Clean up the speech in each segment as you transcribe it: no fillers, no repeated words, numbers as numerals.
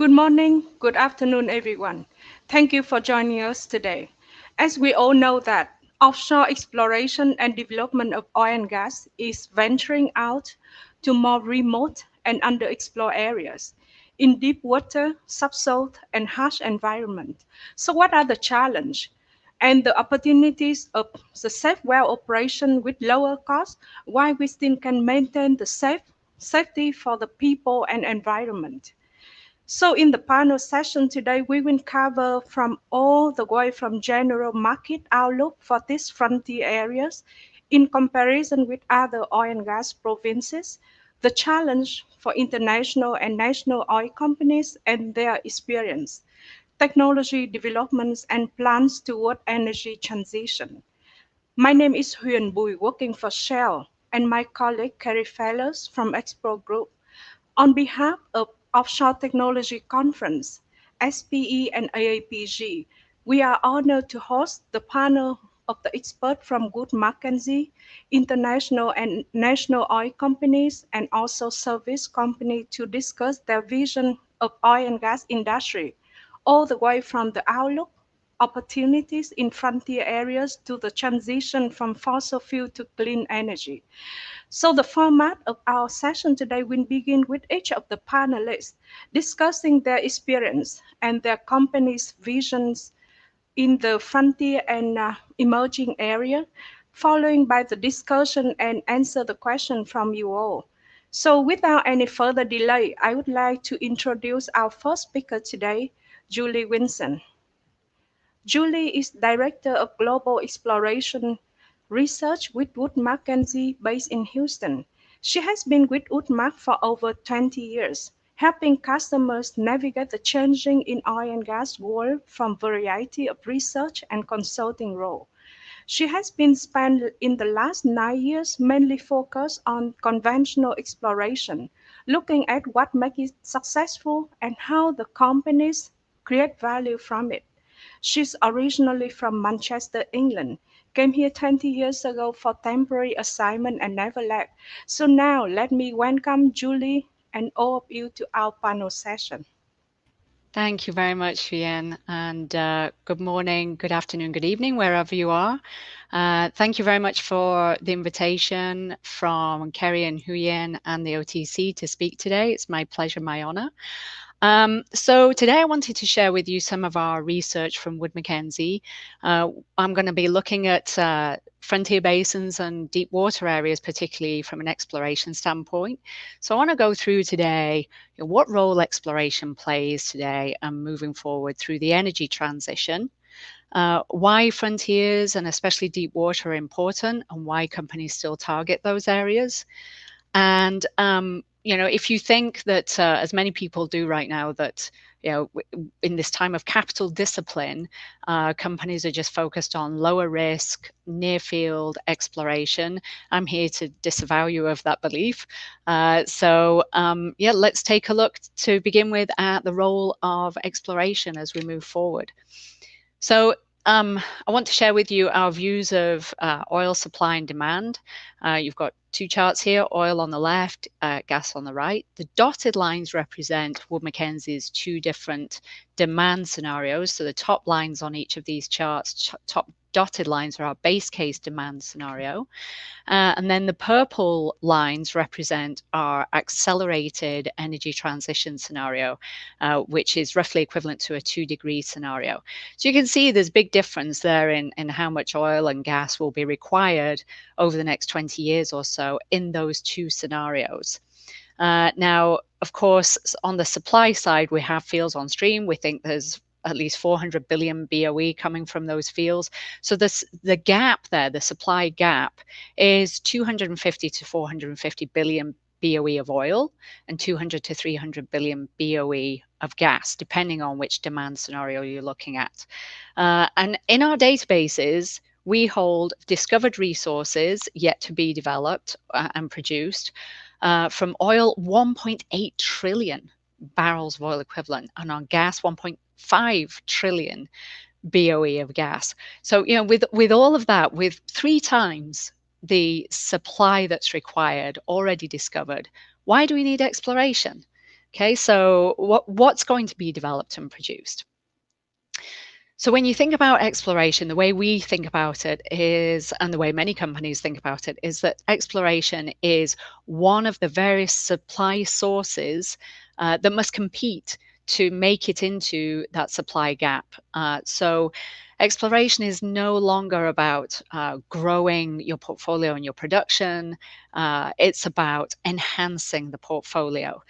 Good morning, good afternoon, everyone. Thank you for joining us today. As we all know that offshore exploration and development of oil and gas is venturing out to more remote and underexplored areas in deep water, subsalt, and harsh environment. So what are the challenges and the opportunities of the safe well operation with lower cost while we still can maintain the safety for the people and environment? So in the panel session today, we will cover from all the way from general market outlook for these frontier areas in comparison with other oil and gas provinces, the challenge for international and national oil companies and their experience, technology developments and plans toward energy transition. My name is Huyen working for Shell, and my colleague Kerry from Expro Group on behalf of Offshore Technology Conference, SPE and AAPG, we are honored to host the panel of the experts from Mackenzie, international and national oil companies, and also service companies to discuss their vision of oil and gas industry, all the way from the outlook, opportunities in frontier areas to the transition from fossil fuel to clean energy. So the format of our session today will begin with each of the panelists discussing their experience and their company's visions in the frontier and emerging area, following by the discussion and answer the question from you all. So without any further delay, I would like to introduce our first speaker today, Julie Winson. Julie is Director of Global Exploration Research with Wood Mackenzie based in Houston. She has been with Wood Mac for over 20 years, helping customers navigate the changing in oil and gas world from variety of research and consulting role. She has been spent in the last 9 years mainly focused on conventional exploration, looking at what makes it successful and how the companies create value from it. She's originally from Manchester, England, came here 20 years ago for temporary assignment and never left. So now let me welcome Julie and all of you to our panel session. Thank you very much, Huyen, and good morning, good afternoon, good evening, wherever you are. Thank you very much for the invitation from Kerry and Huyen and the OTC to speak today. It's my pleasure, my honor. So today I wanted to share with you some of our research from Wood Mackenzie. I'm going to be looking at frontier basins and deep water areas, particularly from an exploration standpoint. So I want to go through today what role exploration plays today and moving forward through the energy transition. Why frontiers and especially deep water are important and why companies still target those areas. And if you think that, as many people do right now, that in this time of capital discipline, companies are just focused on lower risk, near field exploration, I'm here to disavow you of that belief. Let's take a look to begin with at the role of exploration as we move forward. So I want to share with you our views of oil supply and demand. You've got two charts here, oil on the left, gas on the right. The dotted lines represent Wood Mackenzie's two different demand scenarios. So the top lines on each of these charts, top dotted lines are our base case demand scenario. And then the purple lines represent our accelerated energy transition scenario, which is roughly equivalent to a 2-degree scenario. So you can see there's big difference there in how much oil and gas will be required over the next 20 years or so in those two scenarios. Now, of course, on the supply side, we have fields on stream. We think there's at least 400 billion BOE coming from those fields. So the gap there, the supply gap, is 250 to 450 billion BOE of oil and 200 to 300 billion BOE of gas, depending on which demand scenario you're looking at. And in our databases, we hold discovered resources yet to be developed and produced from oil 1.8 trillion barrels of oil equivalent, and on gas 1.5 trillion BOE of gas. So, with all of that, with 3 times the supply that's required already discovered, why do we need exploration? Okay, so what's going to be developed and produced? So when you think about exploration, the way we think about it is, and the way many companies think about it, is that exploration is one of the various supply sources that must compete to make it into that supply gap. So exploration is no longer about growing your portfolio and your production. It's about enhancing the portfolio.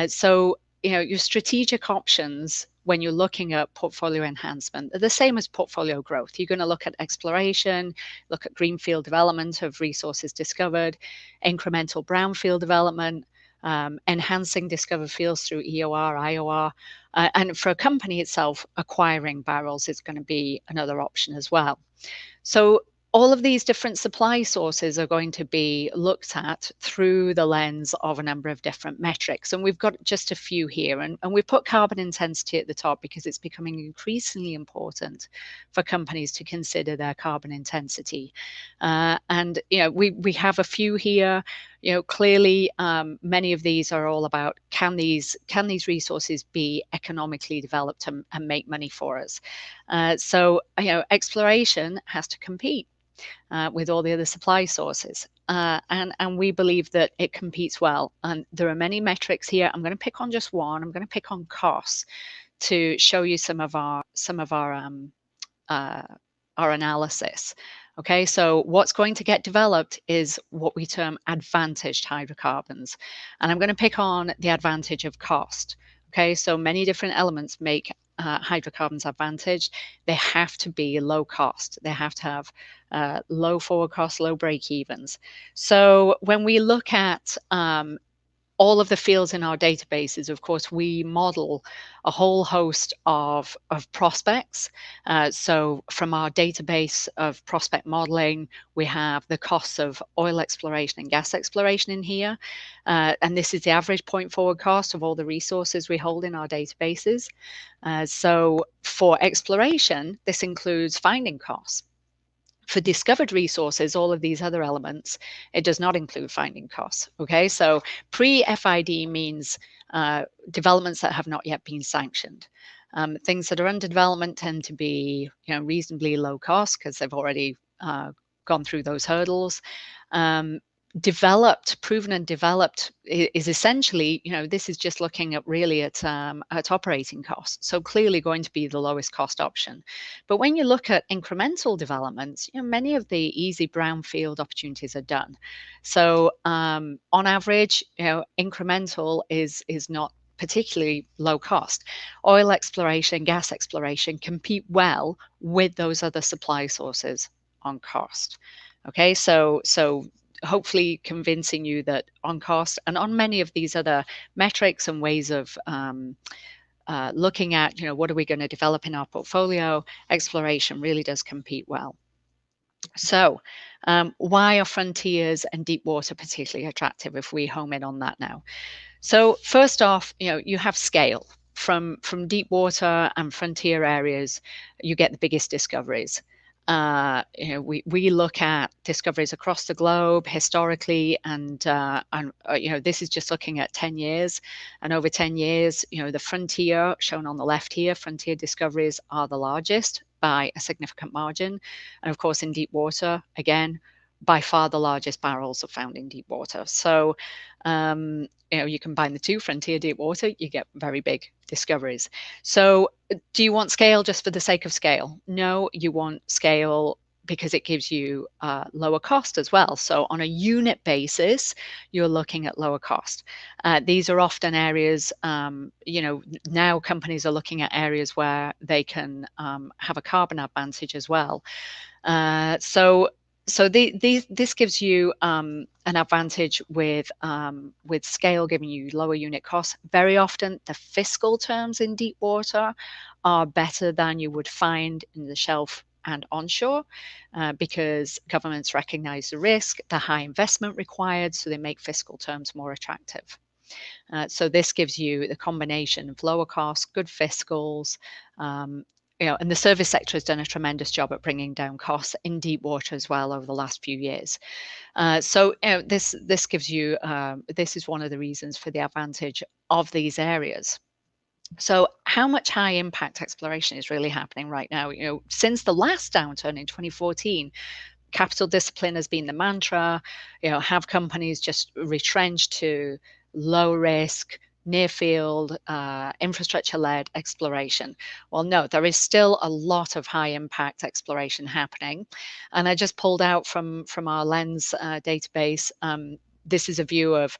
So your strategic options when you're looking at portfolio enhancement are the same as portfolio growth. You're going to look at exploration, look at greenfield development of resources discovered, incremental brownfield development, enhancing discovered fields through EOR, IOR, and for a company itself, acquiring barrels is going to be another option as well. So all of these different supply sources are going to be looked at through the lens of a number of different metrics. And we've got just a few here. And we've put carbon intensity at the top because it's becoming increasingly important for companies to consider their carbon intensity. And we have a few here. Clearly, many of these are all about can these resources be economically developed and make money for us? So exploration has to compete with all the other supply sources. And we believe that it competes well. And there are many metrics here. I'm going to pick on just one. I'm going to pick on costs to show you some of our analysis. Okay, so what's going to get developed is what we term advantaged hydrocarbons. And I'm going to pick on the advantage of cost. Okay, so many different elements make hydrocarbons advantaged. They have to be low cost. They have to have low forward costs, low break evens. So when we look at all of the fields in our databases, of course, we model a whole host of prospects. So from our database of prospect modeling, we have the costs of oil exploration and gas exploration in here. And this is the average point forward cost of all the resources we hold in our databases. So for exploration, this includes finding costs. For discovered resources, all of these other elements, it does not include finding costs. Okay, so pre-FID means developments that have not yet been sanctioned. Things that are under development tend to be, reasonably low cost because they've already gone through those hurdles. Proven and developed is essentially, this is just looking at really at operating costs. So clearly going to be the lowest cost option. But when you look at incremental developments, many of the easy brownfield opportunities are done. So on average, incremental is not particularly low cost. Oil exploration, gas exploration compete well with those other supply sources on cost. Okay, so hopefully convincing you that on cost and on many of these other metrics and ways of looking at, what are we going to develop in our portfolio, exploration really does compete well. So why are frontiers and deep water particularly attractive if we home in on that now? So first off, you have scale. From deep water and frontier areas, you get the biggest discoveries. We look at discoveries across the globe historically, and this is just looking at 10 years. And over 10 years, the frontier shown on the left here, frontier discoveries are the largest by a significant margin. And of course, in deep water, again, by far the largest barrels are found in deep water. So, you combine the two, frontier, deep water, you get very big discoveries. So do you want scale just for the sake of scale? No, you want scale because it gives you lower cost as well. So on a unit basis, you're looking at lower cost. These are often areas, now companies are looking at areas where they can have a carbon advantage as well. So this gives you an advantage with scale, giving you lower unit costs. Very often, the fiscal terms in deep water are better than you would find in the shelf and onshore because governments recognize the risk, the high investment required, so they make fiscal terms more attractive. So this gives you the combination of lower costs, good fiscals, and the service sector has done a tremendous job at bringing down costs in deep water as well over the last few years. So this gives you, this is one of the reasons for the advantage of these areas. So how much high impact exploration is really happening right now? Since the last downturn in 2014, capital discipline has been the mantra. Have companies just retrenched to low risk, near field, infrastructure-led exploration? Well, no, there is still a lot of high impact exploration happening. And I just pulled out from our Lens database, this is a view of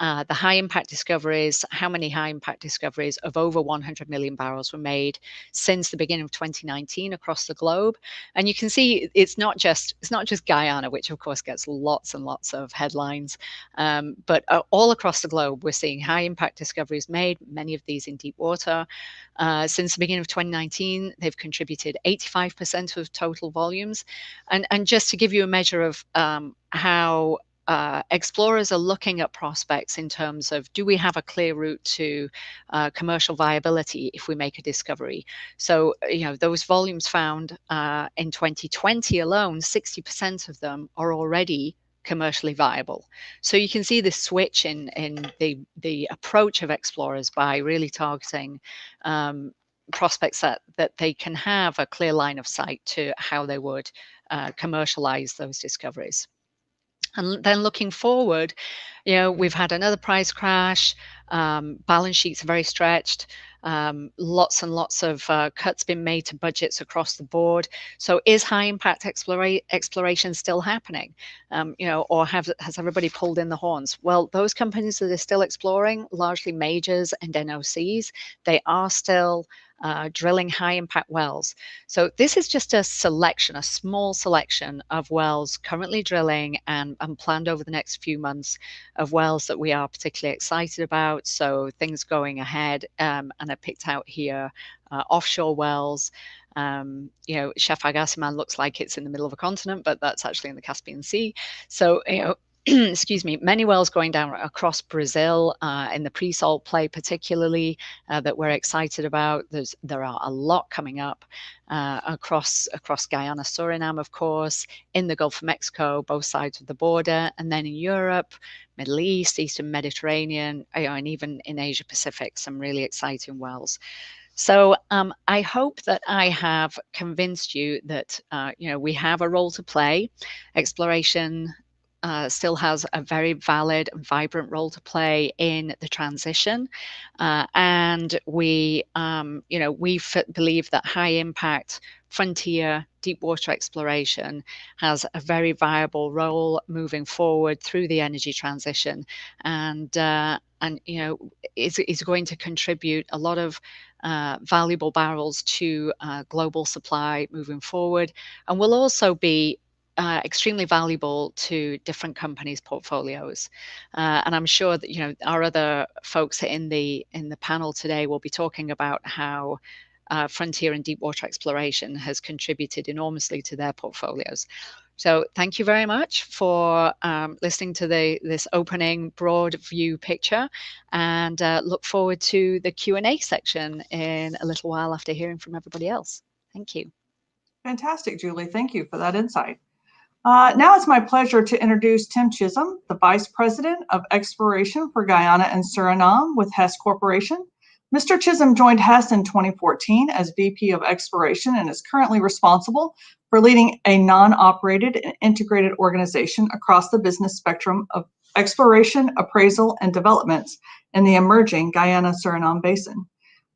the high impact discoveries, how many high impact discoveries of over 100 million barrels were made since the beginning of 2019 across the globe. And you can see it's not just Guyana, which of course gets lots and lots of headlines, but all across the globe, we're seeing high impact discoveries made, many of these in deep water. Since the beginning of 2019, they've contributed 85% of total volumes. And just to give you a measure of how explorers are looking at prospects in terms of, do we have a clear route to commercial viability if we make a discovery? So, those volumes found in 2020 alone, 60% of them are already commercially viable. So you can see this switch in the approach of explorers by really targeting prospects that they can have a clear line of sight to how they would commercialize those discoveries. And then looking forward, we've had another price crash, balance sheets are very stretched, lots and lots of cuts been made to budgets across the board. So is high impact exploration still happening? Or has everybody pulled in the horns? Well, those companies that are still exploring, largely majors and NOCs, they are still drilling high impact wells. So this is just a small selection of wells currently drilling and planned over the next few months of wells that we are particularly excited about. So things going ahead, and I picked out here offshore wells. Shafag-Asiman looks like it's in the middle of a continent, but that's actually in the Caspian Sea. So, excuse me, many wells going down across Brazil in the pre-salt play particularly that we're excited about. There are a lot coming up across Guyana, Suriname, of course, in the Gulf of Mexico, both sides of the border, and then in Europe, Middle East, Eastern Mediterranean, and even in Asia Pacific, some really exciting wells. So I hope that I have convinced you that we have a role to play. Exploration still has a very valid and vibrant role to play in the transition. And we believe that high impact frontier deep water exploration has a very viable role moving forward through the energy transition, and is going to contribute a lot of valuable barrels to global supply moving forward, and will also be extremely valuable to different companies' portfolios. And I'm sure that our other folks in the panel today will be talking about how frontier and deep water exploration has contributed enormously to their portfolios. So thank you very much for listening to this opening broad view picture, and look forward to the Q&A section in a little while after hearing from everybody else. Thank you. Fantastic, Julie. Thank you for that insight. Now it's my pleasure to introduce Tim Chisholm, the Vice President of Exploration for Guyana and Suriname with Hess Corporation. Mr. Chisholm joined Hess in 2014 as VP of Exploration and is currently responsible for leading a non-operated and integrated organization across the business spectrum of exploration, appraisal, and developments in the emerging Guyana-Suriname Basin.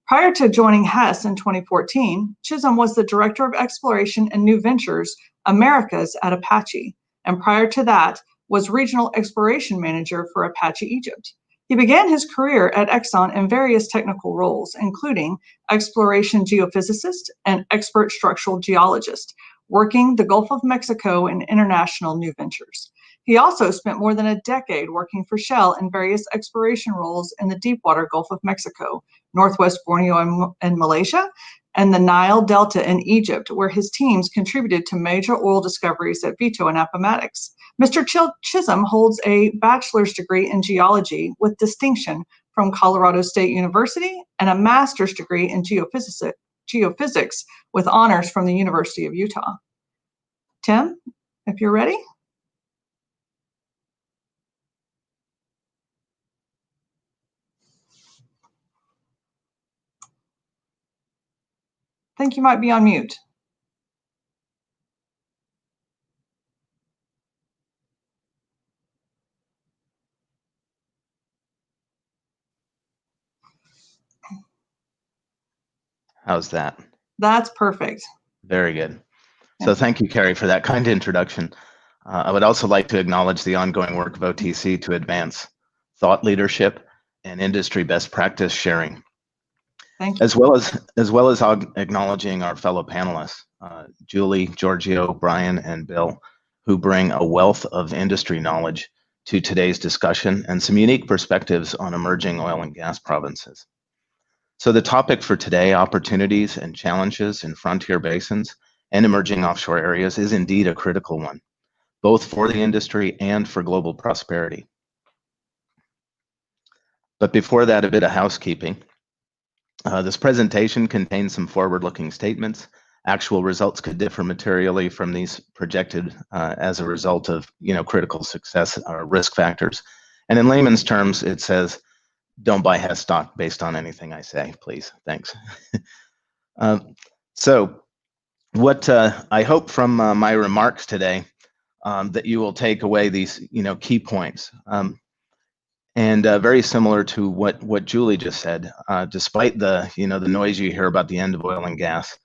Prior to joining Hess in 2014, Chisholm was the Director of Exploration and New Ventures Americas at Apache, and prior to that was Regional Exploration Manager for Apache Egypt. He began his career at Exxon in various technical roles, including exploration geophysicist and expert structural geologist, working the Gulf of Mexico and international new ventures. He also spent more than a decade working for Shell in various exploration roles in the deepwater Gulf of Mexico, Northwest Borneo and Malaysia, and the Nile Delta in Egypt, where his teams contributed to major oil discoveries at Vito and Appomattox. Mr. Chisholm holds a bachelor's degree in geology with distinction from Colorado State University and a master's degree in Geophysics with honors from the University of Utah. Tim, if you're ready. I think you might be on mute. How's that? That's perfect. Very good. So thank you, Kerry, for that kind introduction. I would also like to acknowledge the ongoing work of OTC to advance thought leadership and industry best practice sharing, Thank you. as well as acknowledging our fellow panelists, Julie, Giorgio, Brian, and Bill, who bring a wealth of industry knowledge to today's discussion and some unique perspectives on emerging oil and gas provinces. So the topic for today, opportunities and challenges in frontier basins and emerging offshore areas, is indeed a critical one, both for the industry and for global prosperity. But before that, a bit of housekeeping. This presentation contains some forward-looking statements. Actual results could differ materially from these projected as a result of critical success or risk factors. And in layman's terms, it says, don't buy Hess stock based on anything I say, please. Thanks. So what I hope from my remarks today, that you will take away these key points. And very similar to what Julie just said, despite the the noise you hear about the end of oil and gas,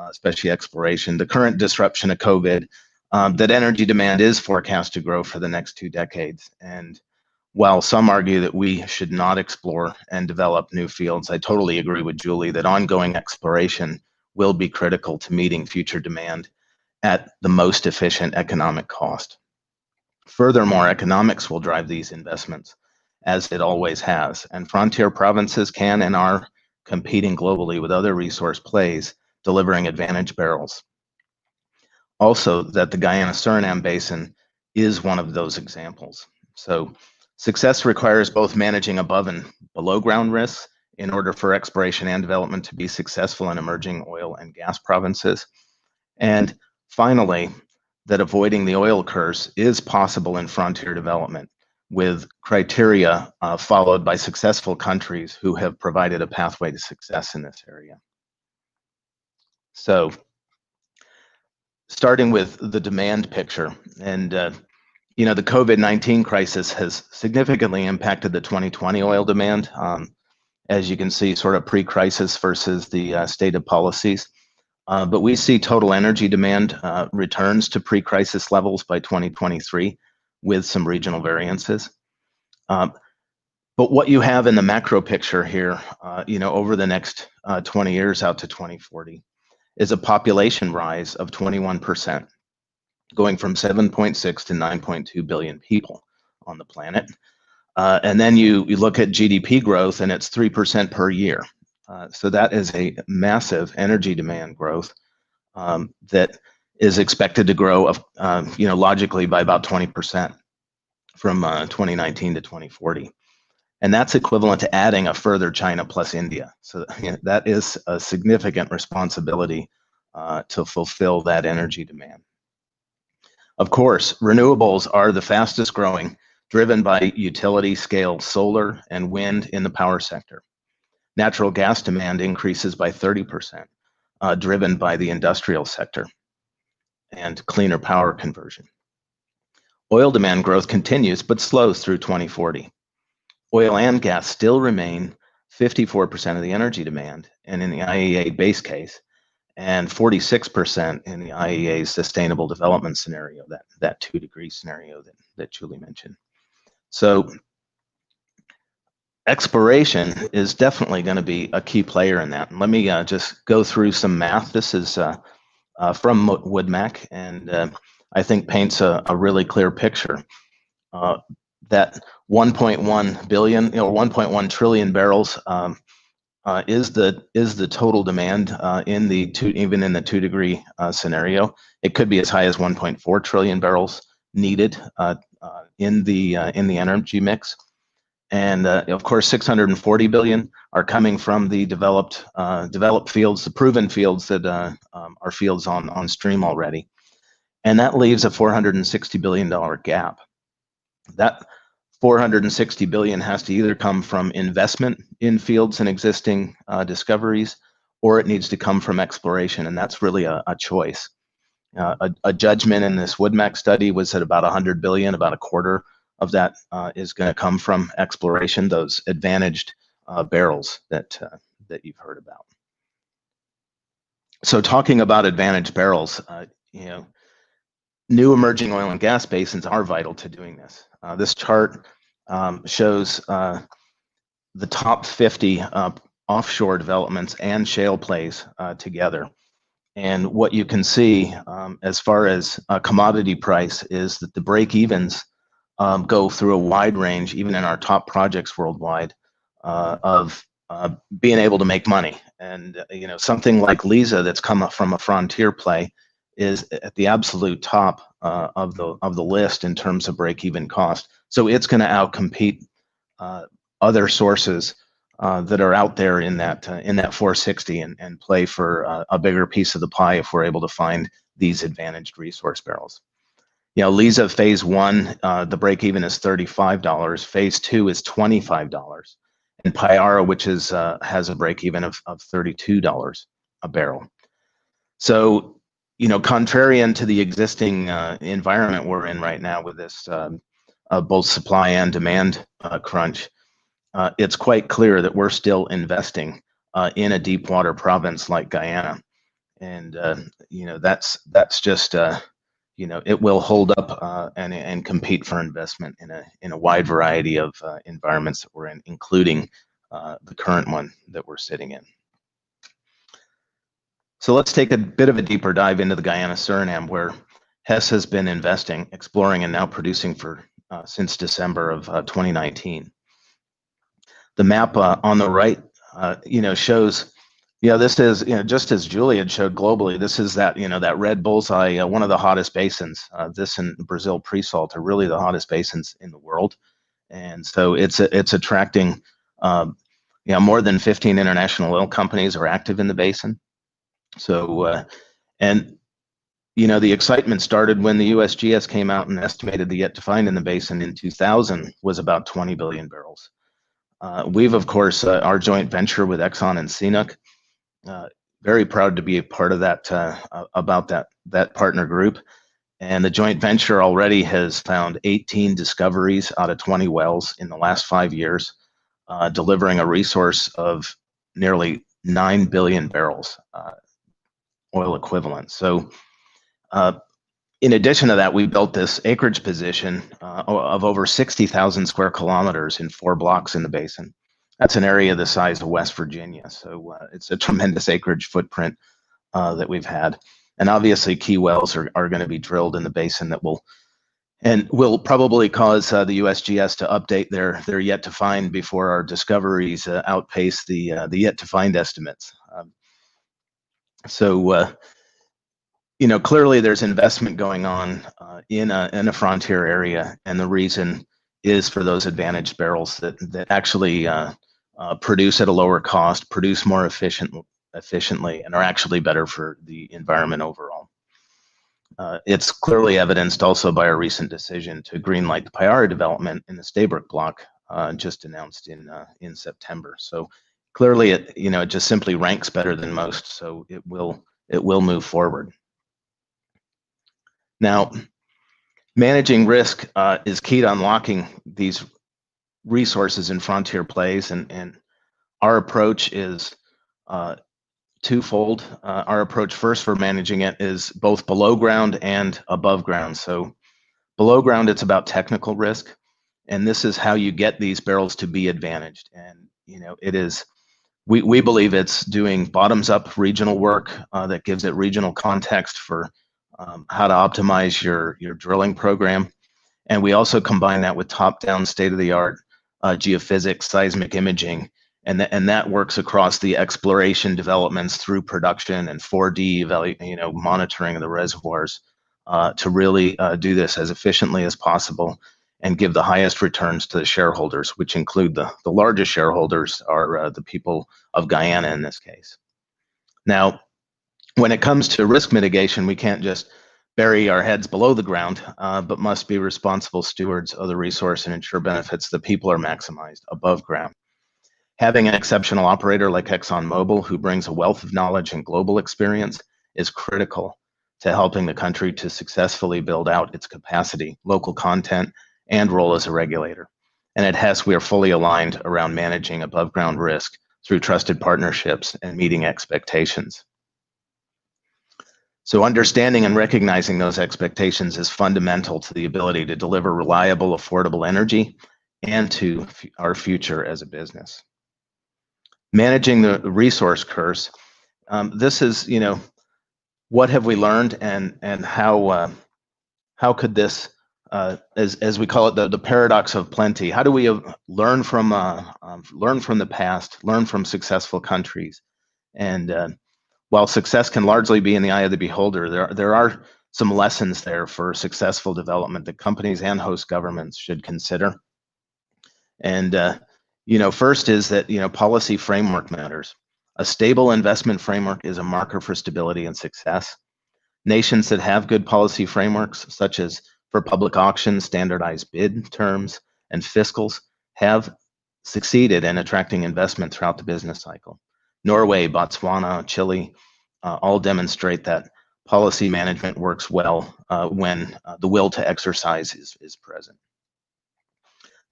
especially exploration, the current disruption of COVID, that energy demand is forecast to grow for the next 2 decades. And while some argue that we should not explore and develop new fields, I totally agree with Julie that ongoing exploration will be critical to meeting future demand at the most efficient economic cost. Furthermore, economics will drive these investments, as it always has, and frontier provinces can and are competing globally with other resource plays, delivering advantage barrels. Also, that the Guyana-Suriname Basin is one of those examples. So success requires both managing above and below ground risks in order for exploration and development to be successful in emerging oil and gas provinces. And finally, that avoiding the oil curse is possible in frontier development, with criteria followed by successful countries who have provided a pathway to success in this area. So starting with the demand picture, and the COVID-19 crisis has significantly impacted the 2020 oil demand, as you can see, sort of pre-crisis versus the stated policies. But we see total energy demand returns to pre-crisis levels by 2023 with some regional variances. But what you have in the macro picture here, over the next 20 years out to 2040, is a population rise of 21%, going from 7.6 to 9.2 billion people on the planet. And then you look at GDP growth, and it's 3% per year. So that is a massive energy demand growth that is expected to grow, logically by about 20% from 2019 to 2040. And that's equivalent to adding a further China plus India. So that is a significant responsibility to fulfill that energy demand. Of course, renewables are the fastest growing, driven by utility scale solar and wind in the power sector. Natural gas demand increases by 30%, driven by the industrial sector and cleaner power conversion. Oil demand growth continues, but slows through 2040. Oil and gas still remain 54% of the energy demand, and in the IEA base case, and 46% in the IEA's sustainable development scenario, that 2-degree scenario that Julie mentioned. So exploration is definitely going to be a key player in that. And let me just go through some math. This is from Woodmac, and I think paints a really clear picture. That 1.1 billion, 1.1 trillion barrels is the total demand even in the 2-degree scenario. It could be as high as 1.4 trillion barrels needed in the energy mix. And of course, 640 billion are coming from the developed fields, the proven fields that are fields on stream already. And that leaves a $460 billion gap. That 460 billion has to either come from investment in fields and existing discoveries, or it needs to come from exploration, and that's really a choice. A judgment in this WoodMac study was at about 100 billion, about a quarter of that is going to come from exploration, those advantaged barrels that you've heard about. So talking about advantaged barrels, new emerging oil and gas basins are vital to doing this. This chart shows the top 50 offshore developments and shale plays together. And what you can see as far as commodity price is that the break-evens go through a wide range, even in our top projects worldwide, of being able to make money. And something like Liza, that's come up from a frontier play, is at the absolute top of the list in terms of break-even cost. So it's going to outcompete other sources that are out there in that 460 and play for a bigger piece of the pie if we're able to find these advantaged resource barrels. Liza phase 1, the break even is $35. Phase 2 is $25, and Payara, which is has a break even of $32 a barrel. So, contrarian to the existing environment we're in right now with this both supply and demand crunch, it's quite clear that we're still investing in a deep water province like Guyana, and that's just it will hold up and compete for investment in a wide variety of environments that we're in, including the current one that we're sitting in. So let's take a bit of a deeper dive into the Guyana Suriname, where Hess has been investing, exploring, and now producing for since December of 2019. The map on the right, shows, this is, just as Julia showed globally, this is that, that red bullseye, one of the hottest basins. This and Brazil pre-salt are really the hottest basins in the world, and so it's attracting, more than 15 international oil companies are active in the basin. So, the excitement started when the USGS came out and estimated the yet to find in the basin in 2000 was about 20 billion barrels. We've, of course, our joint venture with Exxon and CNOOC, very proud to be a part of that, about that partner group. And the joint venture already has found 18 discoveries out of 20 wells in the last 5 years, delivering a resource of nearly 9 billion barrels oil equivalent. So in addition to that, we built this acreage position of over 60,000 square kilometers in 4 blocks in the basin. That's an area the size of West Virginia. So it's a tremendous acreage footprint that we've had. And obviously key wells are going to be drilled in the basin that will probably cause the USGS to update their yet to find before our discoveries outpace the yet to find estimates. Clearly there's investment going on in a frontier area, and the reason is for those advantaged barrels that actually produce at a lower cost, produce more efficiently, and are actually better for the environment overall. It's clearly evidenced also by our recent decision to greenlight the Payara development in the Stabroek block, just announced in September. So clearly it just simply ranks better than most, so it will move forward. Now, managing risk is key to unlocking these resources in frontier plays, and our approach is twofold. Our approach first for managing it is both below ground and above ground. So below ground, it's about technical risk, and this is how you get these barrels to be advantaged. And it is, we believe it's doing bottoms up regional work that gives it regional context for how to optimize your drilling program. And we also combine that with top-down state-of-the-art geophysics, seismic imaging, and that works across the exploration developments through production and 4D monitoring of the reservoirs to really do this as efficiently as possible and give the highest returns to the shareholders, which include the largest shareholders are the people of Guyana in this case. Now, when it comes to risk mitigation, we can't just bury our heads below the ground, but must be responsible stewards of the resource and ensure benefits that people are maximized above ground. Having an exceptional operator like ExxonMobil, who brings a wealth of knowledge and global experience, is critical to helping the country to successfully build out its capacity, local content, and role as a regulator. And at Hess, we are fully aligned around managing above ground risk through trusted partnerships and meeting expectations. So understanding and recognizing those expectations is fundamental to the ability to deliver reliable, affordable energy and to our future as a business. Managing the resource curse, this is, what have we learned, and how could this, as we call it, the paradox of plenty? How do we learn from the past, learn from successful countries, and while success can largely be in the eye of the beholder, there are some lessons there for successful development that companies and host governments should consider. And first is that policy framework matters. A stable investment framework is a marker for stability and success. Nations that have good policy frameworks, such as for public auctions, standardized bid terms, and fiscals, have succeeded in attracting investment throughout the business cycle. Norway, Botswana, Chile all demonstrate that policy management works well when the will to exercise is present.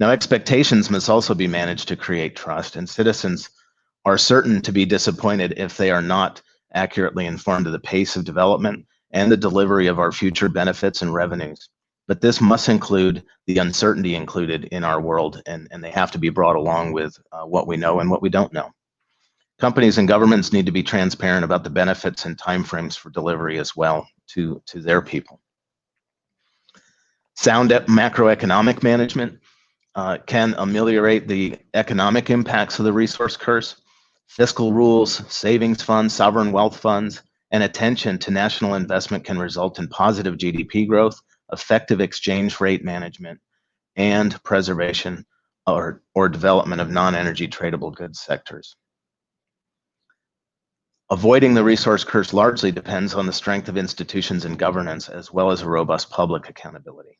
Now, expectations must also be managed to create trust, and citizens are certain to be disappointed if they are not accurately informed of the pace of development and the delivery of our future benefits and revenues. But this must include the uncertainty included in our world, and they have to be brought along with what we know and what we don't know. Companies and governments need to be transparent about the benefits and timeframes for delivery as well to their people. Sound macroeconomic management can ameliorate the economic impacts of the resource curse. Fiscal rules, savings funds, sovereign wealth funds, and attention to national investment can result in positive GDP growth, effective exchange rate management, and preservation or development of non-energy tradable goods sectors. Avoiding the resource curse largely depends on the strength of institutions and governance, as well as a robust public accountability.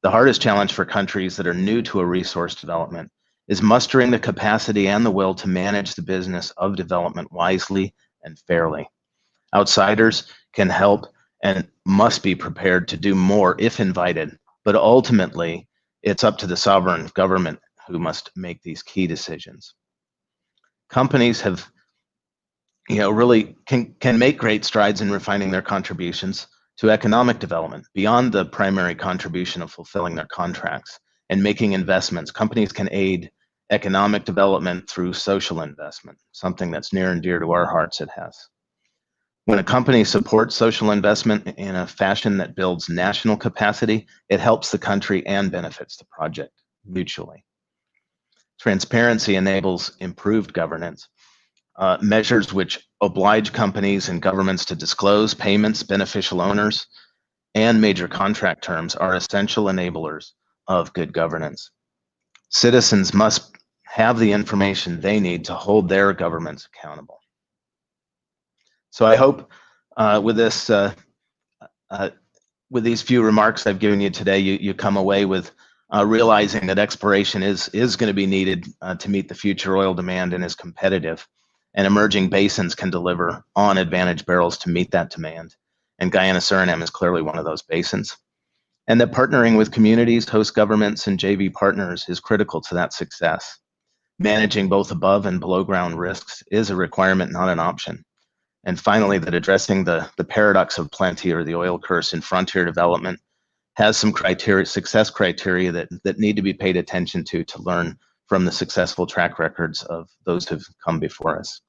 The hardest challenge for countries that are new to a resource development is mustering the capacity and the will to manage the business of development wisely and fairly. Outsiders can help and must be prepared to do more if invited, but ultimately it's up to the sovereign government who must make these key decisions. Companies have really can make great strides in refining their contributions to economic development beyond the primary contribution of fulfilling their contracts and making investments. Companies can aid economic development through social investment, something that's near and dear to our hearts at Hess. When a company supports social investment in a fashion that builds national capacity, it helps the country and benefits the project mutually. Transparency enables improved governance. Measures which oblige companies and governments to disclose payments, beneficial owners, and major contract terms are essential enablers of good governance. Citizens must have the information they need to hold their governments accountable. So I hope with these few remarks I've given you today, you come away with realizing that exploration is going to be needed to meet the future oil demand and is competitive. And emerging basins can deliver on advantage barrels to meet that demand. And Guyana Suriname is clearly one of those basins. And that partnering with communities, host governments, and JV partners is critical to that success. Managing both above and below ground risks is a requirement, not an option. And finally, that addressing the paradox of plenty or the oil curse in frontier development has some criteria, success criteria that need to be paid attention to learn from the successful track records of those who've come before us.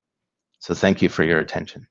So thank you for your attention.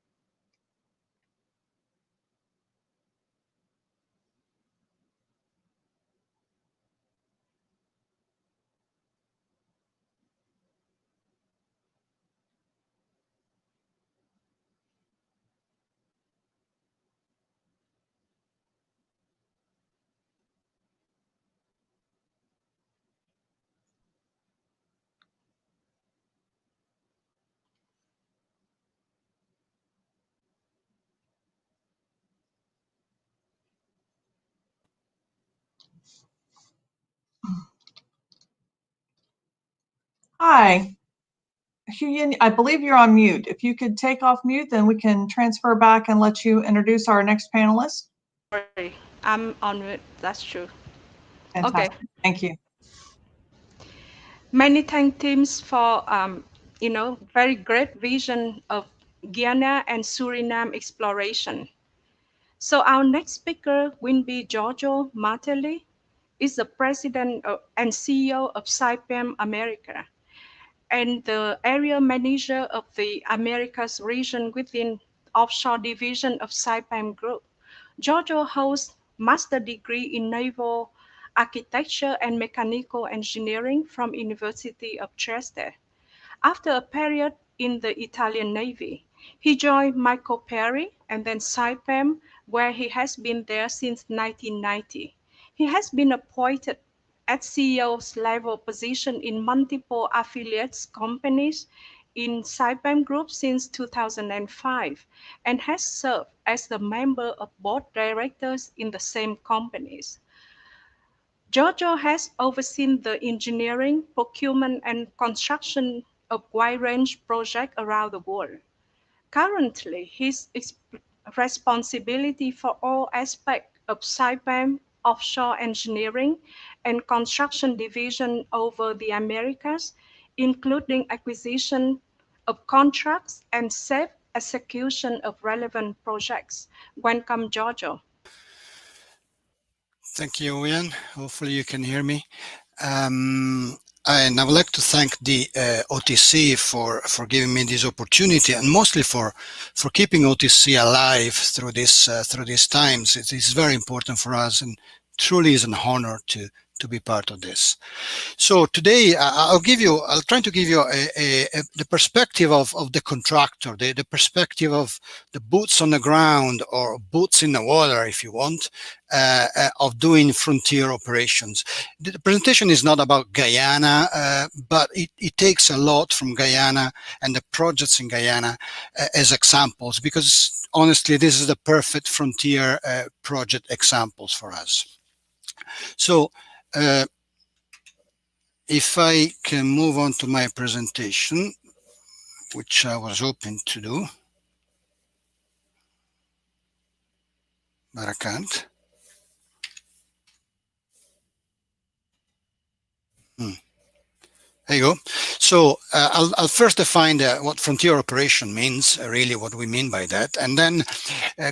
Hi, Huyen, I believe you're on mute. If you could take off mute, then we can transfer back and let you introduce our next panelist. Sorry, I'm on mute. That's true. Okay. Fantastic. Thank you. Many thank teams for very great vision of Guyana and Suriname exploration. So our next speaker will be Giorgio Martelli, is the president and CEO of Saipem America and the area manager of the Americas region within offshore division of Saipem Group. Giorgio holds master degree in naval architecture and mechanical engineering from University of Trieste. After a period in the Italian Navy, he joined Michael Perry and then Saipem, where he has been there since 1990. He has been appointed at CEO's level position in multiple affiliates companies in Saipem Group since 2005 and has served as the member of board directors in the same companies. Giorgio has overseen the engineering, procurement, and construction of wide range projects around the world. Currently, his responsibility for all aspects of Saipem offshore engineering and construction division over the Americas, including acquisition of contracts and safe execution of relevant projects. Welcome, Giorgio. Thank you, Huyen. Hopefully you can hear me. And I would like to thank the OTC for giving me this opportunity, and mostly for keeping OTC alive through these times. It is very important for us, and truly is an honor to be part of this. So today I'll try to give you the perspective of the contractor, the perspective of the boots on the ground, or boots in the water, if you want, of doing frontier operations. The presentation is not about Guyana, but it takes a lot from Guyana and the projects in Guyana as examples, because honestly, this is the perfect frontier project examples for us. So if I can move on to my presentation, which I was hoping to do, but I can't. There you go. So I'll first define what frontier operation means, really what we mean by that, and then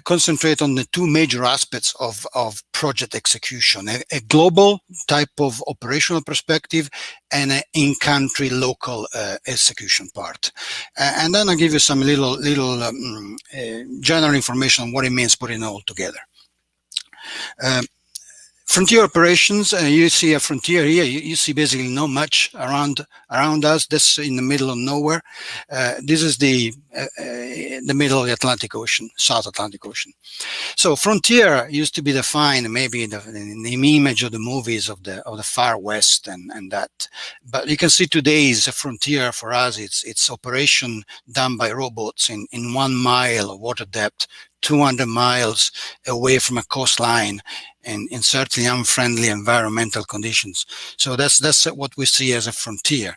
concentrate on the two major aspects of project execution, a global type of operational perspective and an in-country local execution part. And then I'll give you some little general information on what it means putting it all together. Frontier operations, you see a frontier here, you see basically not much around us. This in the middle of nowhere. This is the middle of the Atlantic Ocean, South Atlantic Ocean. So frontier used to be defined maybe in the image of the movies of the Far West and that. But you can see today's frontier for us, it's operation done by robots in 1 mile of water depth, 200 miles away from a coastline, and in certainly unfriendly environmental conditions. So that's what we see as a frontier.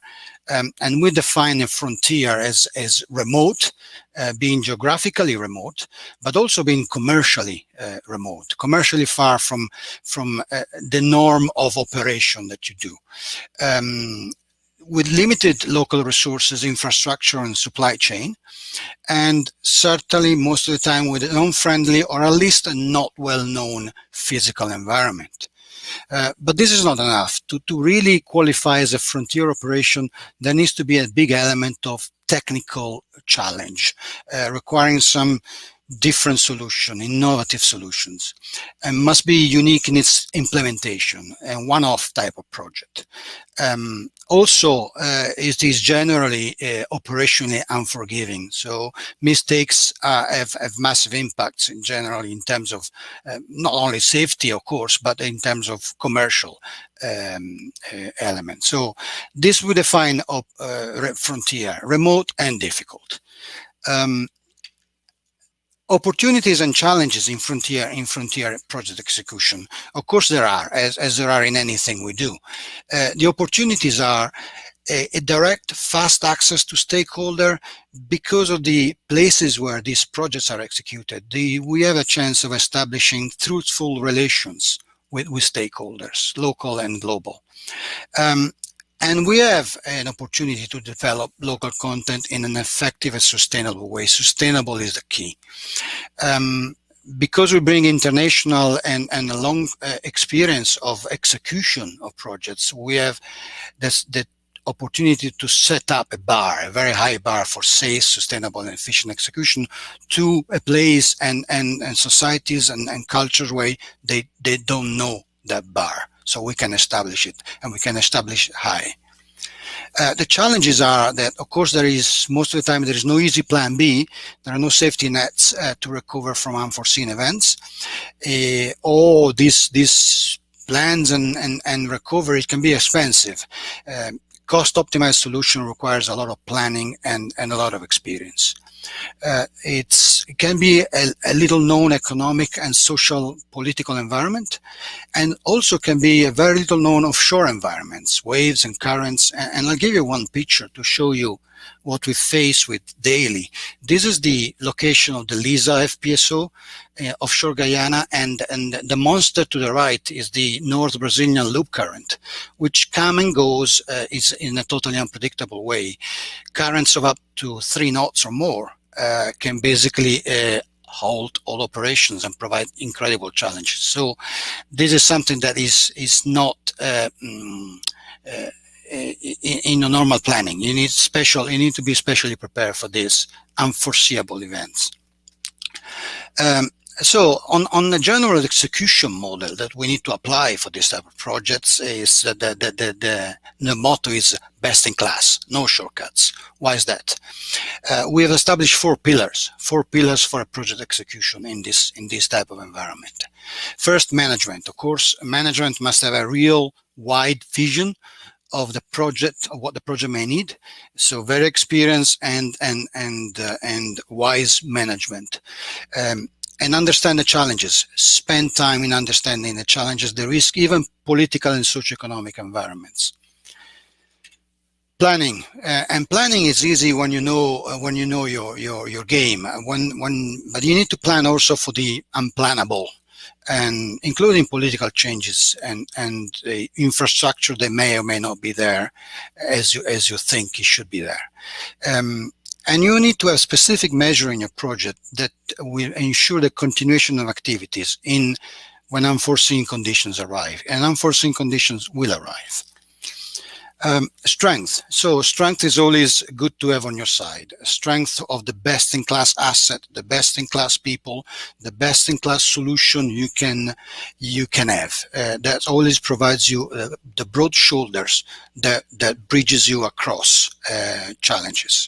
And we define a frontier as remote, being geographically remote, but also being commercially remote, commercially far from the norm of operation that you do. With limited local resources, infrastructure, and supply chain, and certainly most of the time with an unfriendly or at least a not well-known physical environment. But this is not enough. To really qualify as a frontier operation, there needs to be a big element of technical challenge, requiring some different solution, innovative solutions, and must be unique in its implementation and one-off type of project. Also, it is generally operationally unforgiving. So mistakes have massive impacts in general in terms of not only safety, of course, but in terms of commercial elements. So this would define frontier, remote and difficult. Opportunities and challenges in frontier project execution. Of course there are, as there are in anything we do. The opportunities are a direct, fast access to stakeholder. Because of the places where these projects are executed, we have a chance of establishing truthful relations with stakeholders, local and global. And we have an opportunity to develop local content in an effective and sustainable way. Sustainable is the key. Because we bring international and a long experience of execution of projects, we have the opportunity to set up a very high bar for safe, sustainable, and efficient execution to a place and societies and cultures where they don't know that bar. So we can establish it, and we can establish high. The challenges are that, of course, most of the time there is no easy plan B. There are no safety nets to recover from unforeseen events. Or these plans and recovery can be expensive. Cost-optimized solution requires a lot of planning and a lot of experience. It can be a little known economic and social political environment, and also can be a very little known offshore environments, waves and currents. And I'll give you one picture to show you what we face with daily. This is the location of the Lisa FPSO offshore Guyana, and the monster to the right is the North Brazilian loop current, which comes and goes is in a totally unpredictable way. Currents of up to 3 knots or more can basically halt all operations and provide incredible challenges. So this is something that is not in a normal planning. You need to be specially prepared for these unforeseeable events. So on the general execution model that we need to apply for this type of projects is that the motto is best in class, no shortcuts. Why is that? We have established 4 pillars for a project execution in this type of environment. First, management. Of course, management must have a real wide vision of the project, of what the project may need. So very experienced and wise management. And understand the challenges, spend time in understanding the challenges, the risk, even political and socioeconomic environments. Planning, and planning is easy when you know your game. But you need to plan also for the unplannable, and including political changes and the infrastructure that may or may not be there as you think it should be there. And you need to have specific measure in your project that will ensure the continuation of activities when unforeseen conditions arrive, and unforeseen conditions will arrive. Strength. So strength is always good to have on your side. Strength of the best-in-class asset, the best-in-class people, the best-in-class solution you can have. That always provides you the broad shoulders that bridges you across challenges.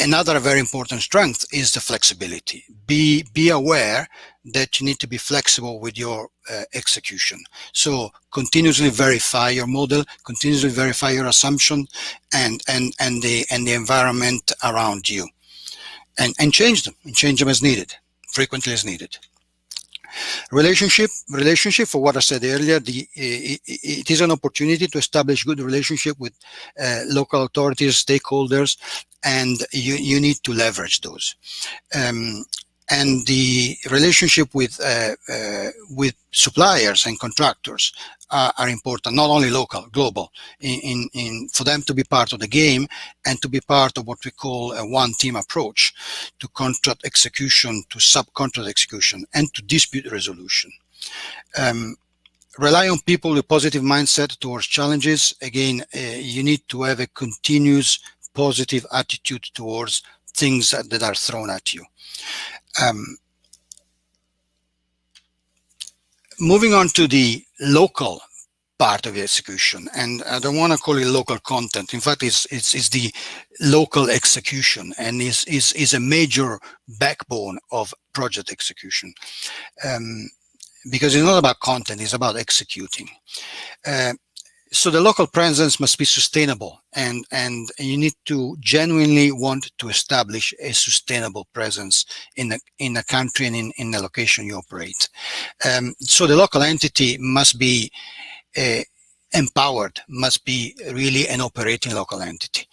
Another very important strength is the flexibility. Be aware that you need to be flexible with your execution. So continuously verify your model, continuously verify your assumption and the environment around you, and change them as needed, frequently as needed. Relationship, for what I said earlier, it is an opportunity to establish good relationship with local authorities, stakeholders, and you need to leverage those. And the relationship with suppliers and contractors are important, not only local, global, for them to be part of the game and to be part of what we call a one-team approach to contract execution, to subcontract execution, and to dispute resolution. Rely on people with positive mindset towards challenges. Again, you need to have a continuous positive attitude towards things that are thrown at you. Moving on to the local part of the execution, and I don't want to call it local content. In fact, it's the local execution, and is a major backbone of project execution, because it's not about content; it's about executing. So the local presence must be sustainable, and you need to genuinely want to establish a sustainable presence in a country and in the location you operate. So the local entity must be empowered, must be really an operating local entity.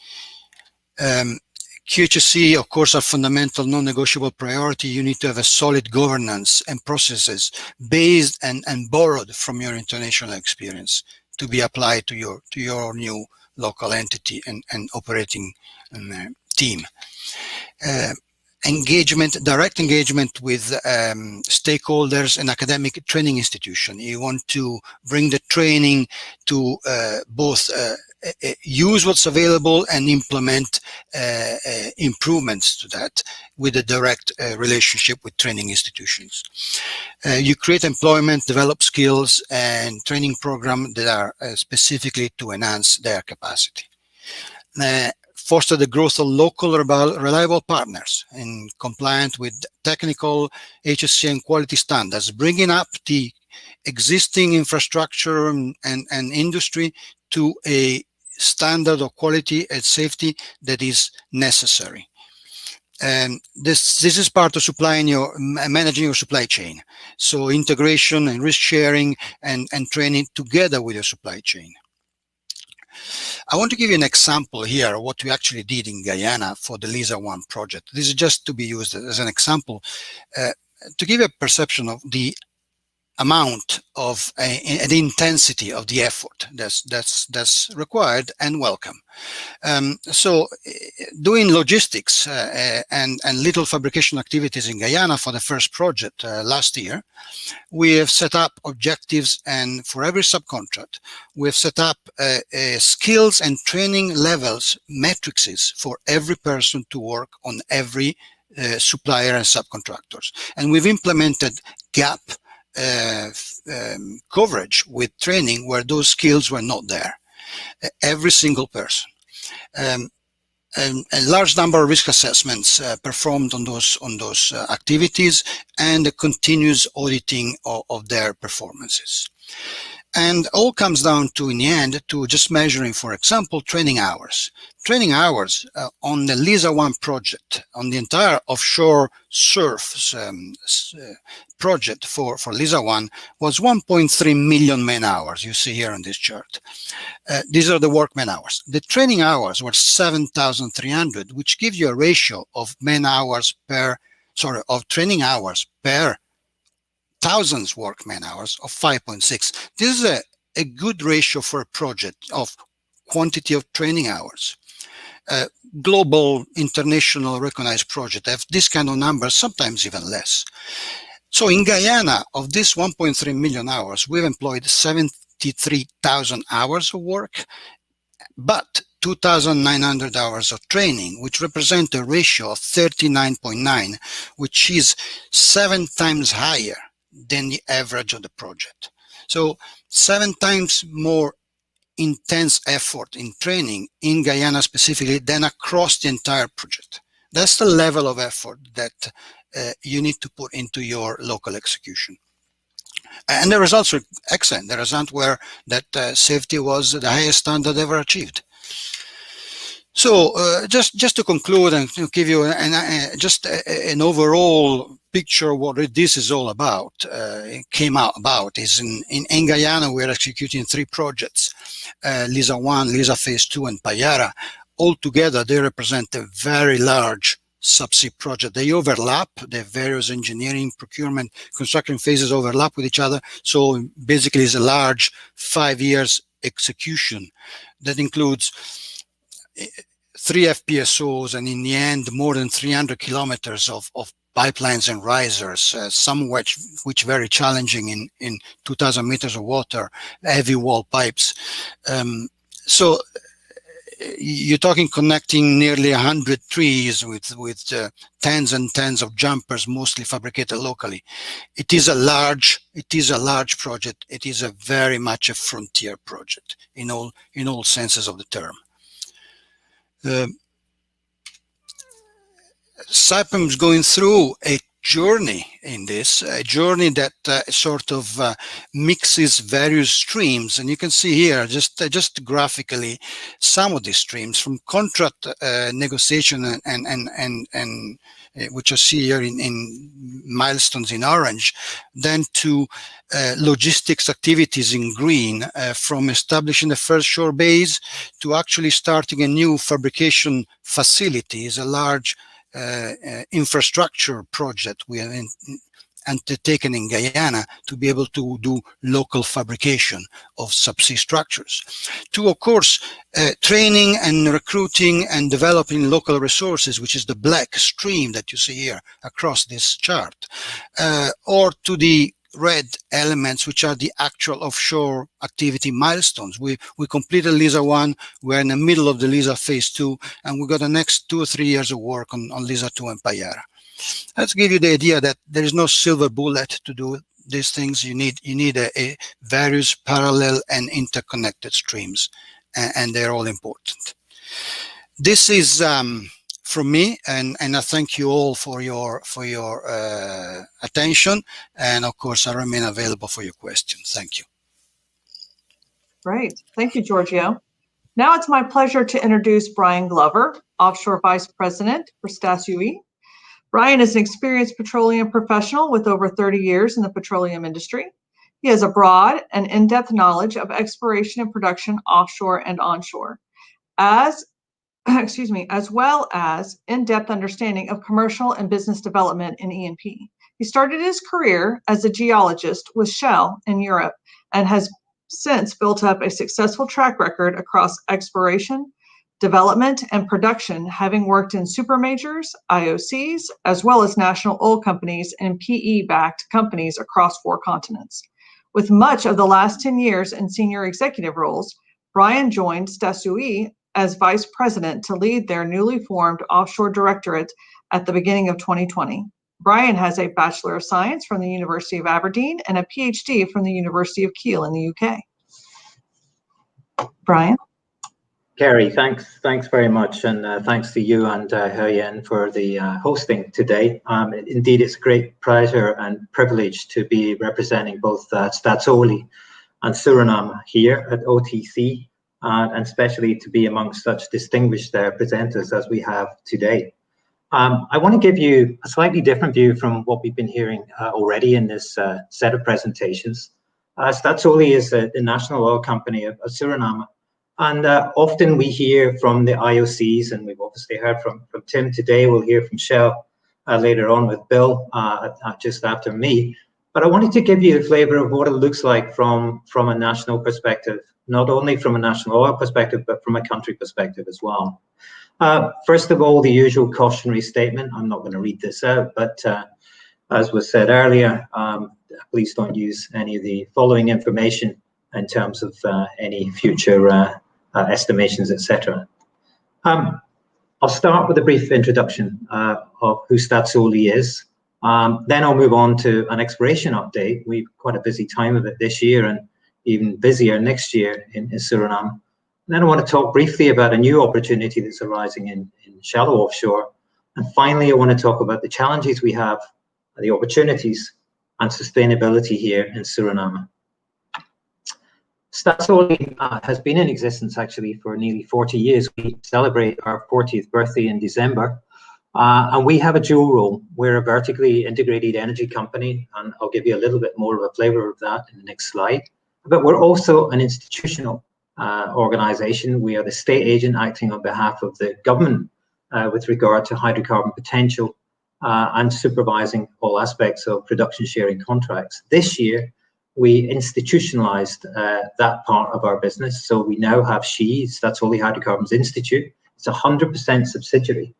QHSE, of course, are fundamental, non-negotiable priority. You need to have a solid governance and processes based and borrowed from your international experience to be applied to your new local entity and operating team. Direct engagement with stakeholders and academic training institution. You want to bring the training to both use what's available and implement improvements to that with a direct relationship with training institutions. You create employment, develop skills and training programs that are specifically to enhance their capacity. Foster the growth of local reliable partners in compliant with technical HSE and quality standards, bringing up the existing infrastructure and industry to a standard of quality and safety that is necessary. And this is part of managing your supply chain. So integration and risk sharing and training together with your supply chain. I want to give you an example here of what we actually did in Guyana for the LISA-1 project. This is just to be used as an example to give a perception of the amount of the intensity of the effort that's required and welcome. So doing logistics and little fabrication activities in Guyana for the first project last year, we have set up objectives, and for every subcontract, we have set up skills and training levels matrices for every person to work on every supplier and subcontractors. And we've implemented gap coverage with training where those skills were not there. Every single person. A large number of risk assessments performed on those activities, and a continuous auditing of their performances. And all comes down to, in the end, to just measuring, for example, training hours. Training hours on the LISA-1 project, on the entire offshore SURF project for LISA-1 was 1.3 million man hours, you see here on this chart. These are the work man hours. The training hours were 7,300, which gives you a ratio of of training hours per thousands work man hours of 5.6. This is a good ratio for a project of quantity of training hours. Global, international recognized project have this kind of numbers, sometimes even less. So in Guyana, of this 1.3 million hours, we've employed 73,000 hours of work, but 2,900 hours of training, which represent a ratio of 39.9, which is 7 times higher than the average of the project. So 7 times more intense effort in training in Guyana specifically than across the entire project. That's the level of effort that you need to put into your local execution. And the results were excellent. The results were that safety was the highest standard ever achieved. So just to conclude and to give you an overall picture of what this is all about, is in Guyana we're executing 3 projects, LISA-1, LISA Phase 2 and Payara. Altogether they represent a very large subsea project. They overlap, the various engineering, procurement, construction phases overlap with each other. So basically it's a large 5 years execution that includes 3 FPSOs and in the end more than 300 kilometers of pipelines and risers, some which very challenging in 2,000 meters of water, heavy wall pipes. So you're talking connecting nearly 100 trees with tens and tens of jumpers, mostly fabricated locally. It is a large project. It is a very much a frontier project in all senses of the term. Saipem is going through a journey in this, a journey that sort of mixes various streams, and you can see here just graphically some of these streams, from contract negotiation and which you see here in milestones in orange, then to logistics activities in green, from establishing the first shore base to actually starting a new fabrication facility. Is a large infrastructure project we have undertaken in Guyana to be able to do local fabrication of subsea structures. To, of course, training and recruiting and developing local resources, which is the black stream that you see here across this chart, or to the red elements, which are the actual offshore activity milestones. We completed LISA 1, we're in the middle of the LISA phase 2, and we've got the next 2 or 3 years of work on LISA 2 and Payara. Let's give you the idea that there is no silver bullet to do these things. You need a various parallel and interconnected streams, and they're all important. This is from me, and I thank you all for your attention, and of course I remain available for your questions. Thank you. Great, thank you, Giorgio. Now it's my pleasure to introduce Brian Glover, Offshore Vice President for Staatsolie. Brian is an experienced petroleum professional with over 30 years in the petroleum industry. He has a broad and in-depth knowledge of exploration and production offshore and onshore, as well as in-depth understanding of commercial and business development in E&P. He started his career as a geologist with Shell in Europe and has since built up a successful track record across exploration, development, and production, having worked in supermajors, IOCs, as well as national oil companies and PE-backed companies across 4 continents. With much of the last 10 years in senior executive roles, Brian joined Staatsolie as vice president to lead their newly formed offshore directorate at the beginning of 2020. Brian has a Bachelor of Science from the University of Aberdeen and a PhD from the University of Kiel in the UK. Brian? Kerry, thanks very much, and thanks to you and Huyen for the hosting today. Indeed, it's a great pleasure and privilege to be representing both Staatsolie and Suriname here at OTC, and especially to be amongst such distinguished presenters as we have today. I want to give you a slightly different view from what we've been hearing already in this set of presentations. Staatsolie is the national oil company of Suriname. And often we hear from the IOCs, and we've obviously heard from Tim today. We'll hear from Shell later on with Bill just after me. But I wanted to give you a flavor of what it looks like from a national perspective, not only from a national oil perspective, but from a country perspective as well. First of all, the usual cautionary statement. I'm not going to read this out, but as was said earlier, please don't use any of the following information in terms of any future estimations, etc. I'll start with a brief introduction of who Staatsolie is. Then I'll move on to an exploration update. We've quite a busy time of it this year and even busier next year in Suriname. And then I want to talk briefly about a new opportunity that's arising in shallow offshore. And finally, I want to talk about the challenges we have, the opportunities and sustainability here in Suriname. Staatsolie has been in existence actually for nearly 40 years. We celebrate our 40th birthday in December, and we have a dual role. We're a vertically integrated energy company, and I'll give you a little bit more of a flavor of that in the next slide. But we're also an institutional organization. We are the state agent acting on behalf of the government with regard to hydrocarbon potential and supervising all aspects of production sharing contracts. This year, we institutionalized that part of our business. So we now have Staatsolie Hydrocarbons Institute. It's a 100% subsidiary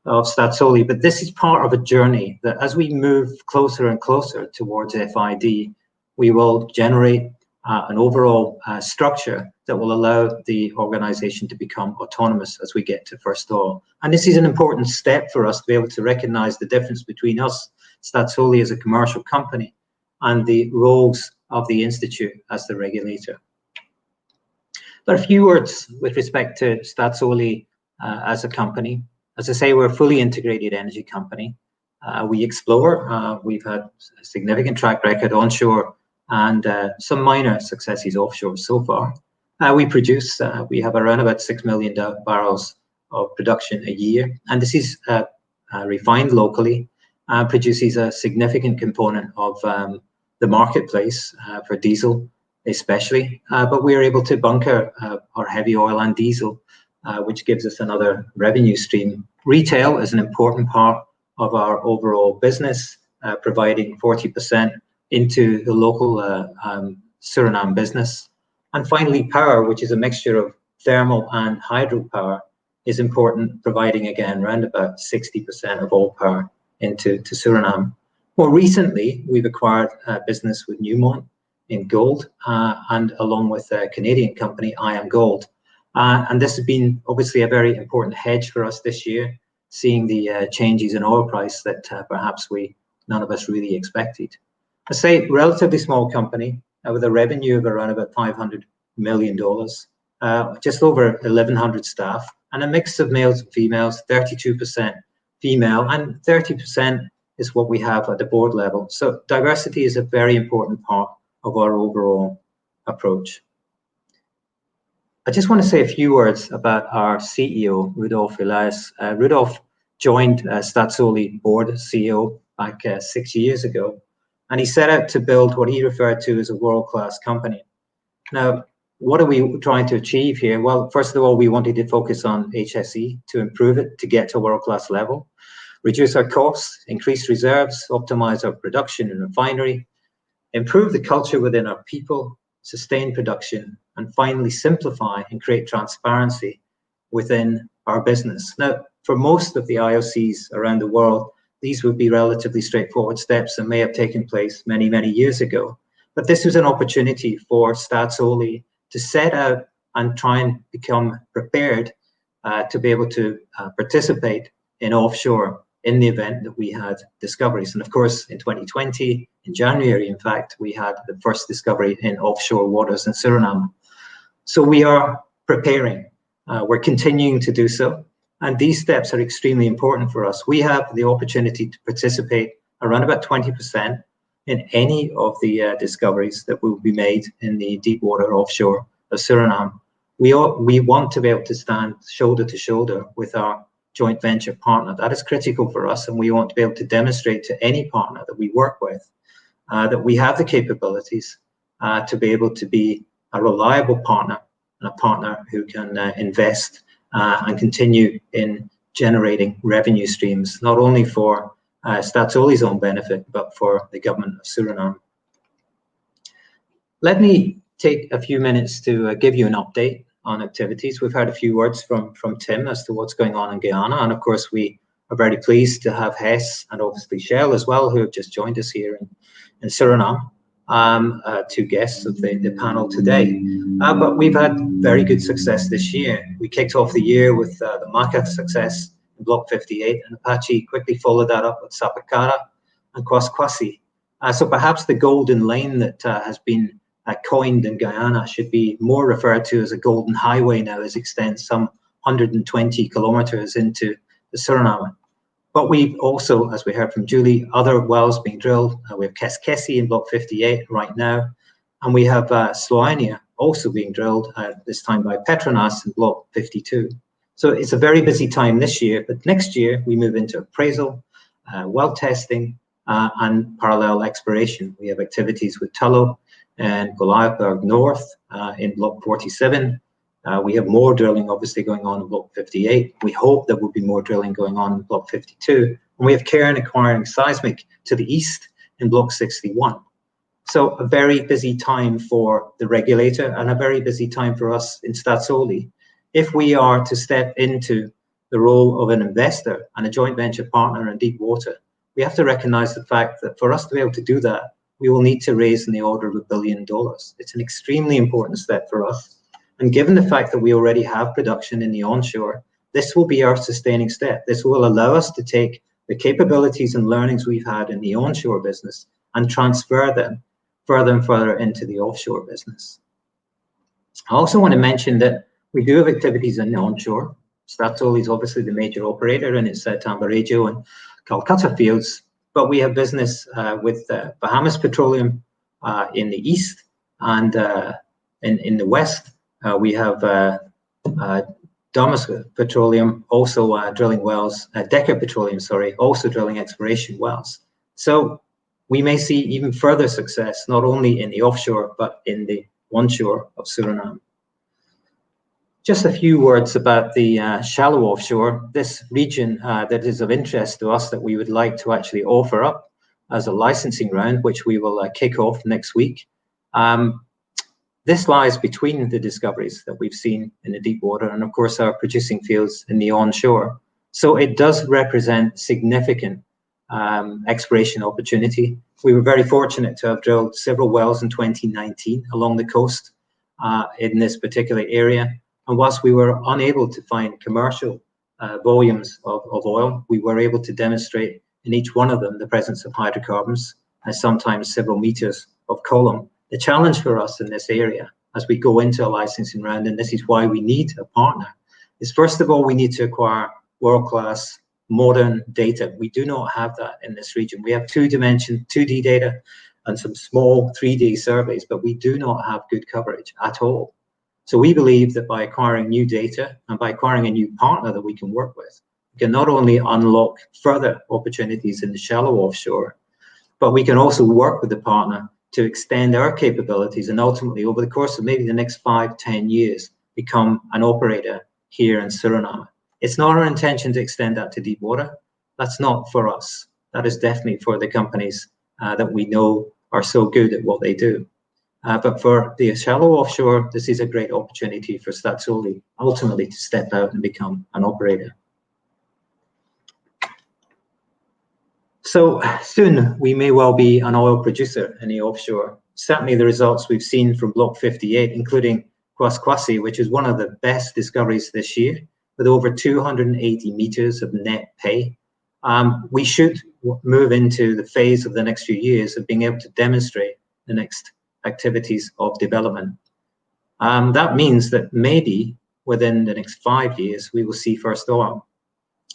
of Staatsolie, but this is part of a journey that as we move closer and closer towards FID, we will generate an overall structure that will allow the organization to become autonomous as we get to first oil. And this is an important step for us to be able to recognize the difference between us, Staatsolie as a commercial company, and the roles of the Institute as the regulator. But a few words with respect to Staatsolie as a company. As I say, we're a fully integrated energy company. We explore. We've had a significant track record onshore and some minor successes offshore so far. We produce. We have around about 6 million barrels of production a year. And this is refined locally, produces a significant component of the marketplace for diesel especially, but we are able to bunker our heavy oil and diesel, which gives us another revenue stream. Retail is an important part of our overall business, providing 40% into the local Suriname business. And finally, power, which is a mixture of thermal and hydropower, is important, providing again around about 60% of all power into Suriname. More recently, we've acquired a business with Newmont in gold, and along with a Canadian company, Iron Gold. And this has been obviously a very important hedge for us this year, seeing the changes in oil price that perhaps none of us really expected. I say relatively small company with a revenue of around about $500 million, just over 1,100 staff, and a mix of males and females, 32% female, and 30% is what we have at the board level. So diversity is a very important part of our overall approach. I just want to say a few words about our CEO, Rudolf Elias. Rudolf joined Staatsolie board as CEO back 6 years ago, and he set out to build what he referred to as a world-class company. Now, what are we trying to achieve here? Well, first of all, we wanted to focus on HSE to improve it, to get to a world-class level, reduce our costs, increase reserves, optimize our production and refinery, improve the culture within our people, sustain production, and finally simplify and create transparency within our business. Now, for most of the IOCs around the world, these would be relatively straightforward steps and may have taken place many, many years ago. But this was an opportunity for Staatsolie to set out and try and become prepared to be able to participate in offshore in the event that we had discoveries. And of course, in 2020, in January, in fact, we had the first discovery in offshore waters in Suriname. So we are preparing. We're continuing to do so. And these steps are extremely important for us. We have the opportunity to participate around about 20% in any of the discoveries that will be made in the deep water offshore of Suriname. We want to be able to stand shoulder to shoulder with our joint venture partner. That is critical for us, and we want to be able to demonstrate to any partner that we work with that we have the capabilities to be able to be a reliable partner and a partner who can invest and continue in generating revenue streams, not only for Staatsolie's own benefit, but for the government of Suriname. Let me take a few minutes to give you an update on activities. We've heard a few words from Tim as to what's going on in Guyana, and of course we are very pleased to have Hess and obviously Shell as well, who have just joined us here in Suriname, two guests of the panel today. But we've had very good success this year. We kicked off the year with the Maka success in Block 58, and Apache quickly followed that up with Sapakara and Kwaskwasi. So perhaps the golden lane that has been coined in Guyana should be more referred to as a golden highway now, as it extends some 120 kilometers into the Suriname. But we've also, as we heard from Julie, other wells being drilled. We have Keskesi in Block 58 right now, and we have Sloania also being drilled, this time by Petronas in Block 52. So it's a very busy time this year, but next year we move into appraisal, well testing, and parallel exploration. We have activities with Tullow and Goliathburg North in Block 47. We have more drilling obviously going on in Block 58. We hope there will be more drilling going on in Block 52. And we have Cairn acquiring seismic to the east in Block 61. So a very busy time for the regulator and a very busy time for us in Staatsolie. If we are to step into the role of an investor and a joint venture partner in deep water, we have to recognize the fact that for us to be able to do that, we will need to raise in the order of $1 billion. It's an extremely important step for us. And given the fact that we already have production in the onshore, this will be our sustaining step. This will allow us to take the capabilities and learnings we've had in the onshore business and transfer them further and further into the offshore business. I also want to mention that we do have activities in the onshore. Staatsolie is obviously the major operator in its Tambarejo and Calcutta fields, but we have business with Bahamas Petroleum in the east, and in the west we have Domestic Petroleum also drilling wells, Decker Petroleum, sorry, also drilling exploration wells. So we may see even further success, not only in the offshore, but in the onshore of Suriname. Just a few words about the shallow offshore. This region that is of interest to us that we would like to actually offer up as a licensing round, which we will kick off next week. This lies between the discoveries that we've seen in the deep water and, of course, our producing fields in the onshore. So it does represent significant exploration opportunity. We were very fortunate to have drilled several wells in 2019 along the coast in this particular area. And whilst we were unable to find commercial volumes of oil, we were able to demonstrate in each one of them the presence of hydrocarbons and sometimes several meters of column. The challenge for us in this area as we go into a licensing round, and this is why we need a partner, is first of all, we need to acquire world-class modern data. We do not have that in this region. We have two-dimension 2D data and some small 3D surveys, but we do not have good coverage at all. So we believe that by acquiring new data and by acquiring a new partner that we can work with, we can not only unlock further opportunities in the shallow offshore, but we can also work with the partner to extend our capabilities and ultimately over the course of maybe the next 5-10 years, become an operator here in Suriname. It's not our intention to extend that to deep water. That's not for us. That is definitely for the companies that we know are so good at what they do. But for the shallow offshore, this is a great opportunity for Staatsolie ultimately to step out and become an operator. So soon we may well be an oil producer in the offshore. Certainly the results we've seen from Block 58, including Kwaskwasi, which is one of the best discoveries this year, with over 280 meters of net pay. We should move into the phase of the next few years of being able to demonstrate the next activities of development. That means that maybe within the next 5 years, we will see first oil.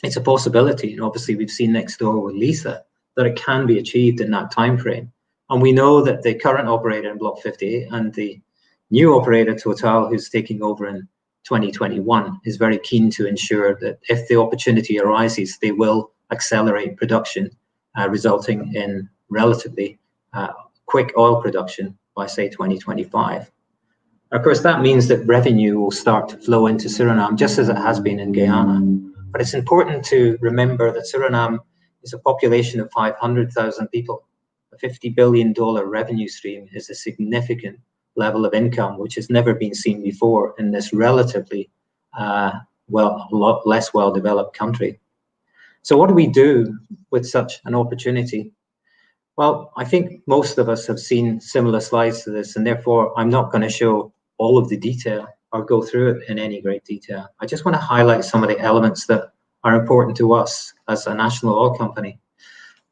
It's a possibility, and obviously we've seen next door with Lisa that it can be achieved in that time frame. And we know that the current operator in Block 58 and the new operator Total, who's taking over in 2021, is very keen to ensure that if the opportunity arises, they will accelerate production, resulting in relatively quick oil production by, say, 2025. Of course, that means that revenue will start to flow into Suriname, just as it has been in Guyana. But it's important to remember that Suriname is a population of 500,000 people. A $50 billion revenue stream is a significant level of income, which has never been seen before in this relatively, a lot less well-developed country. So what do we do with such an opportunity? Well, I think most of us have seen similar slides to this, and therefore I'm not going to show all of the detail or go through it in any great detail. I just want to highlight some of the elements that are important to us as a national oil company.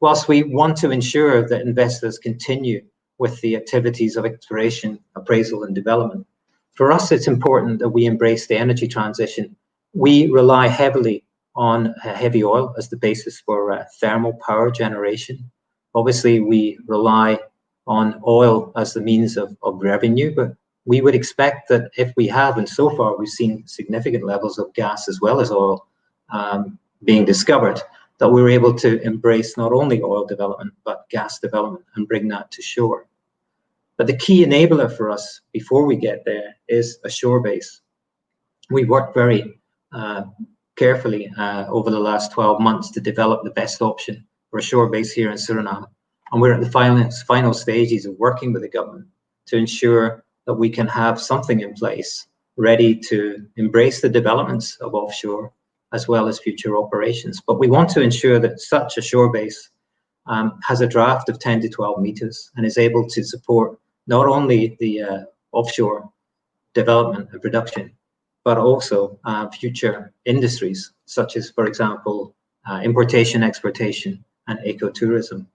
Whilst we want to ensure that investors continue with the activities of exploration, appraisal, and development, for us it's important that we embrace the energy transition. We rely heavily on heavy oil as the basis for thermal power generation. Obviously, we rely on oil as the means of revenue, but we would expect that if we have, and so far we've seen significant levels of gas as well as oil being discovered, that we were able to embrace not only oil development, but gas development and bring that to shore. But the key enabler for us before we get there is a shore base. We worked very carefully over the last 12 months to develop the best option for a shore base here in Suriname. And we're at the final stages of working with the government to ensure that we can have something in place ready to embrace the developments of offshore as well as future operations. But we want to ensure that such a shore base has a draft of 10 to 12 meters and is able to support not only the offshore development and production, but also future industries, such as, for example, importation, exportation, and ecotourism.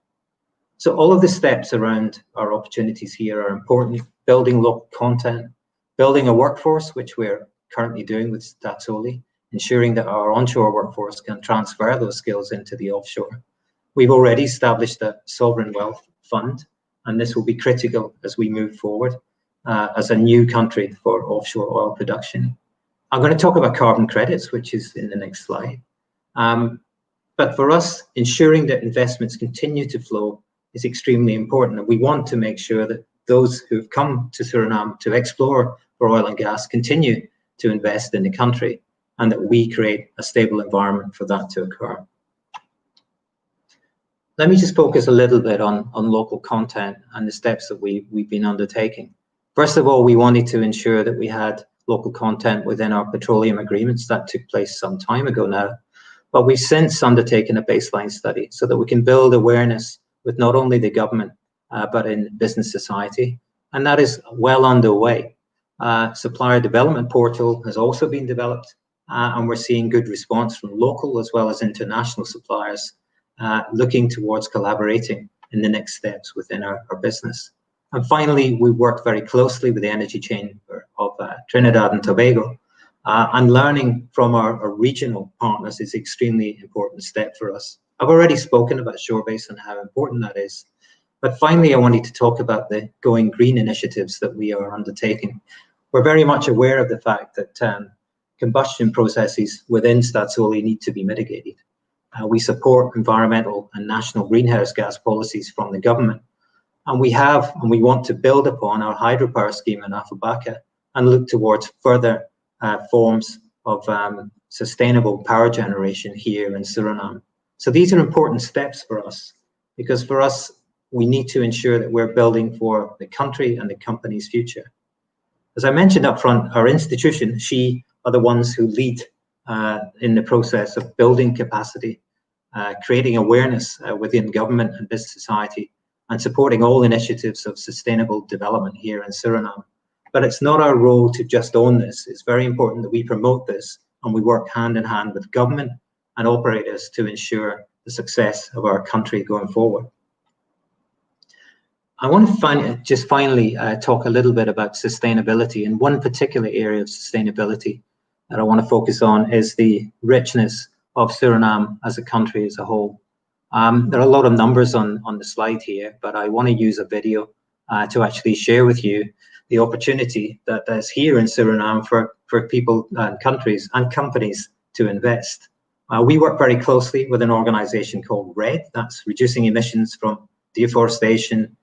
So all of the steps around our opportunities here are important. Building local content, building a workforce, which we're currently doing with Staatsolie, ensuring that our onshore workforce can transfer those skills into the offshore. We've already established a sovereign wealth fund, and this will be critical as we move forward as a new country for offshore oil production. I'm going to talk about carbon credits, which is in the next slide. But for us, ensuring that investments continue to flow is extremely important. And we want to make sure that those who've come to Suriname to explore for oil and gas continue to invest in the country, and that we create a stable environment for that to occur. Let me just focus a little bit on local content and the steps that we've been undertaking. First of all, we wanted to ensure that we had local content within our petroleum agreements. That took place some time ago now. But we've since undertaken a baseline study so that we can build awareness with not only the government, but in business society. And that is well underway. Supplier development portal has also been developed, and we're seeing good response from local as well as international suppliers looking towards collaborating in the next steps within our business. And finally, we worked very closely with the energy chain of Trinidad and Tobago, and learning from our regional partners is an extremely important step for us. I've already spoken about Shore Basin and how important that is. But finally, I wanted to talk about the Going Green initiatives that we are undertaking. We're very much aware of the fact that combustion processes within Staatsolie need to be mitigated. We support environmental and national greenhouse gas policies from the government. And we want to build upon our hydropower scheme in Afabaka and look towards further forms of sustainable power generation here in Suriname. So these are important steps for us, because for us, we need to ensure that we're building for the country and the company's future. As I mentioned up front, our institution, she are the ones who lead in the process of building capacity, creating awareness within government and business society, and supporting all initiatives of sustainable development here in Suriname. But it's not our role to just own this. It's very important that we promote this and we work hand in hand with government and operators to ensure the success of our country going forward. I want to finally talk a little bit about sustainability, and one particular area of sustainability that I want to focus on is the richness of Suriname as a country as a whole. There are a lot of numbers on the slide here, but I want to use a video to actually share with you the opportunity that is here in Suriname for people and countries and companies to invest. We work very closely with an organization called RED, that's Reducing Emissions from Deforestation,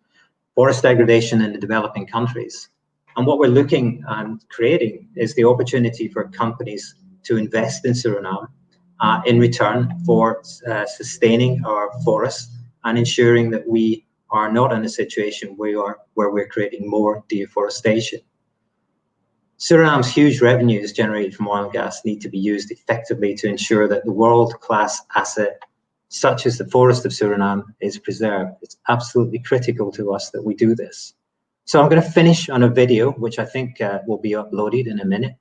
Forest Degradation in the Developing Countries. And what we're looking and creating is the opportunity for companies to invest in Suriname in return for sustaining our forests and ensuring that we are not in a situation where we're creating more deforestation. Suriname's huge revenues generated from oil and gas need to be used effectively to ensure that the world-class asset, such as the forest of Suriname, is preserved. It's absolutely critical to us that we do this. So I'm going to finish on a video, which I think will be uploaded in a minute.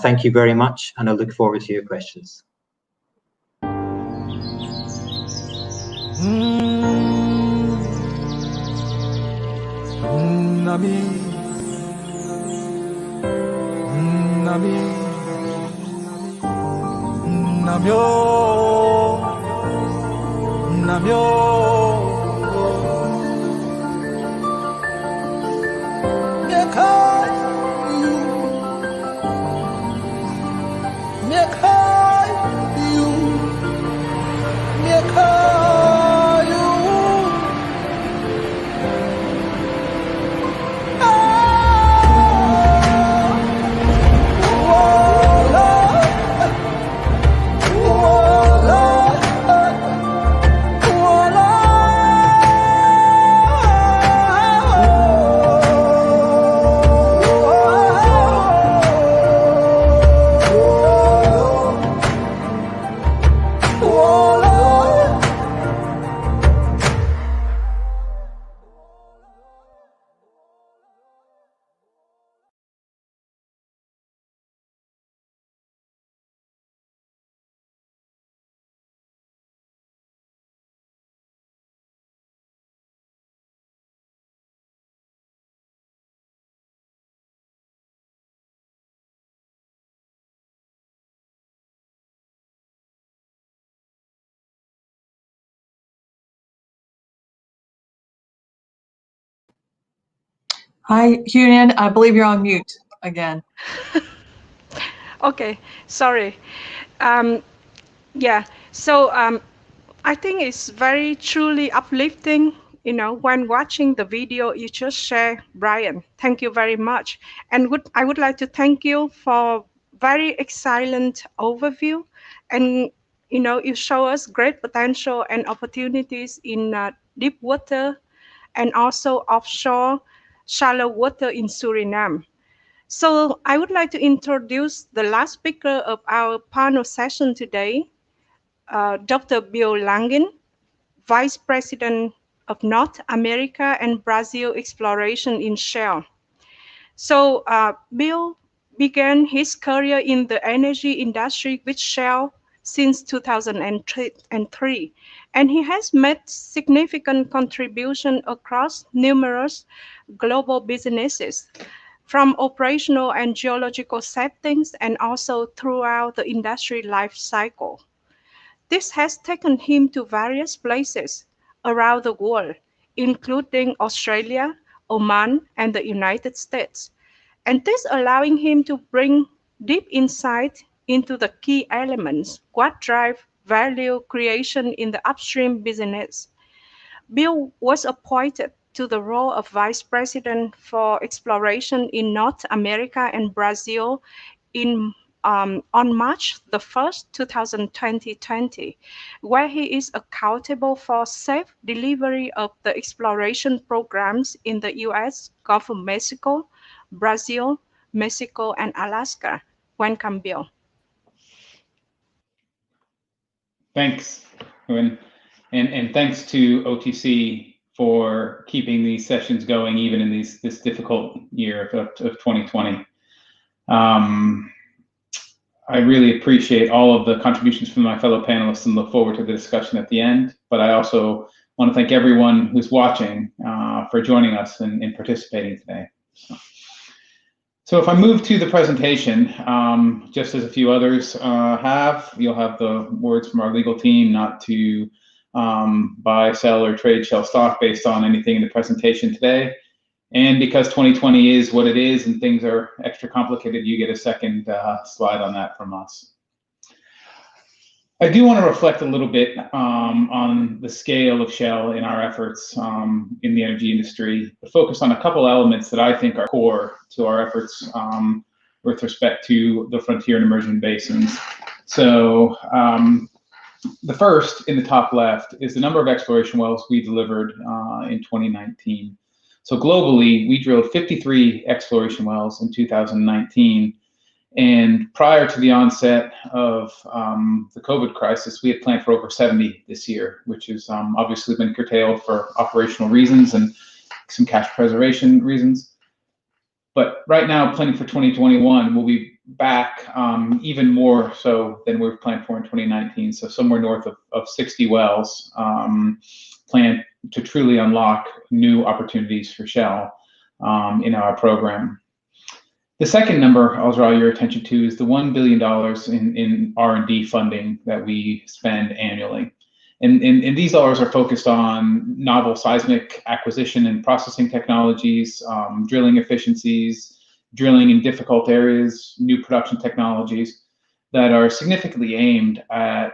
Thank you very much, and I look forward to your questions. Nami, Nami, Namyo, Namyo. Hi, Huyen, I believe you're on mute again. Okay, sorry. Um, yeah, so I think it's very truly uplifting, when watching the video you just shared, Brian. Thank you very much. And I would like to thank you for very excellent overview. And, you show us great potential and opportunities in deep water and also offshore shallow water in Suriname. So I would like to introduce the last speaker of our panel session today, Dr. Bill Langin, Vice President of North America and Brazil Exploration in Shell. So Bill began his career in the energy industry with Shell since 2003, and he has made significant contribution across numerous global businesses, from operational and geological settings and also throughout the industry life cycle. This has taken him to various places around the world, including Australia, Oman, and the United States, and this allowing him to bring deep insight into the key elements what drive value creation in the upstream business. Bill was appointed to the role of Vice President for Exploration in North America and Brazil on March the 1st, 2020, where he is accountable for safe delivery of the exploration programs in the U.S., Gulf of Mexico, Brazil, Mexico, and Alaska. Welcome, Bill. Thanks, Huyen. And thanks to OTC for keeping these sessions going even in this difficult year of 2020. I really appreciate all of the contributions from my fellow panelists and look forward to the discussion at the end. But I also want to thank everyone who's watching for joining us and participating today. So if I move to the presentation, just as a few others have, you'll have the words from our legal team not to buy, sell, or trade Shell stock based on anything in the presentation today. And because 2020 is what it is and things are extra complicated, you get a second slide on that from us. I do want to reflect a little bit on the scale of Shell in our efforts in the energy industry, but focus on a couple elements that I think are core to our efforts with respect to the frontier and emerging basins. So the first in the top left is the number of exploration wells we delivered in 2019. So globally, we drilled 53 exploration wells in 2019. And prior to the onset of the COVID crisis, we had planned for over 70 this year, which has obviously been curtailed for operational reasons and some cash preservation reasons. But right now, planning for 2021, we'll be back even more so than we were planned for in 2019. So somewhere north of 60 wells planned to truly unlock new opportunities for Shell in our program. The second number I'll draw your attention to is the $1 billion in R&D funding that we spend annually. And these dollars are focused on novel seismic acquisition and processing technologies, drilling efficiencies, drilling in difficult areas, new production technologies that are significantly aimed at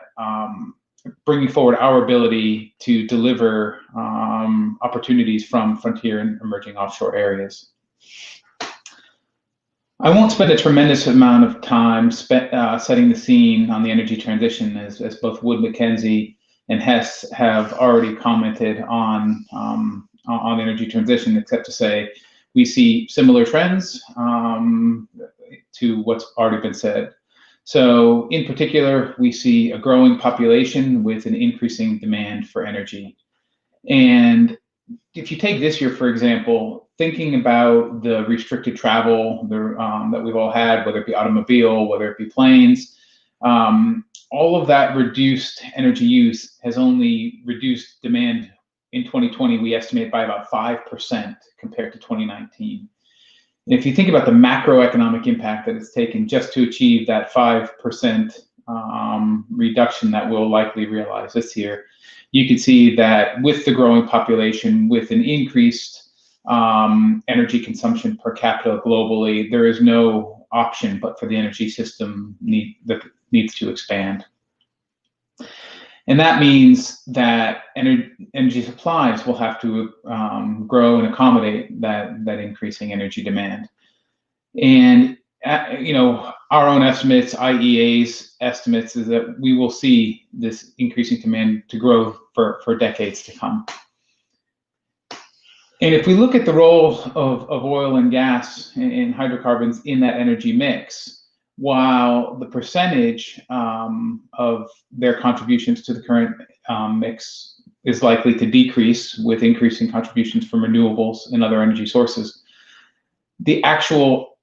bringing forward our ability to deliver opportunities from frontier and emerging offshore areas. I won't spend a tremendous amount of time setting the scene on the energy transition, as both Wood Mackenzie and Hess have already commented on energy transition, except to say we see similar trends to what's already been said. So in particular, we see a growing population with an increasing demand for energy. And if you take this year, for example, thinking about the restricted travel that we've all had, whether it be automobile, whether it be planes, all of that reduced energy use has only reduced demand in 2020, we estimate by about 5% compared to 2019. And if you think about the macroeconomic impact that it's taken just to achieve that 5% reduction that we'll likely realize this year, you can see that with the growing population, with an increased energy consumption per capita globally, there is no option, but for the energy system that needs to expand. And that means that energy supplies will have to grow and accommodate that increasing energy demand. And our own estimates, IEA's estimates, is that we will see this increasing demand to grow for decades to come. And if we look at the role of oil and gas and hydrocarbons in that energy mix, while the percentage of their contributions to the current mix is likely to decrease with increasing contributions from renewables and other energy sources, the actual